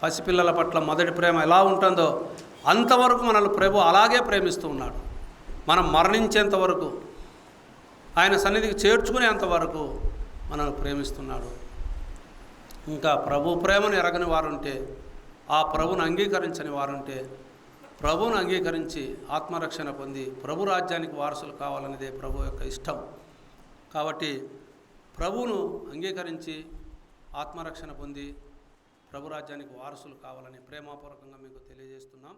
పసిపిల్లల పట్ల మొదటి ప్రేమ ఎలా ఉంటుందో అంతవరకు మనల్ని ప్రభు అలాగే ప్రేమిస్తూ ఉన్నాడు. మనం మరణించేంత వరకు, ఆయన సన్నిధికి చేర్చుకునేంతవరకు మనల్ని ప్రేమిస్తున్నాడు. ఇంకా ప్రభు ప్రేమను ఎరగని వారుంటే, ఆ ప్రభును అంగీకరించని వారుంటే, ప్రభువును అంగీకరించి ఆత్మరక్షణ పొంది ప్రభు రాజ్యానికి వారసులు కావాలనేదే ప్రభు యొక్క ఇష్టం. కాబట్టి ప్రభువును అంగీకరించి ఆత్మరక్షణ పొంది ప్రభు రాజ్యానికి వారసులు కావాలని ప్రేమపూర్వకంగా మీకు తెలియజేస్తున్నాం.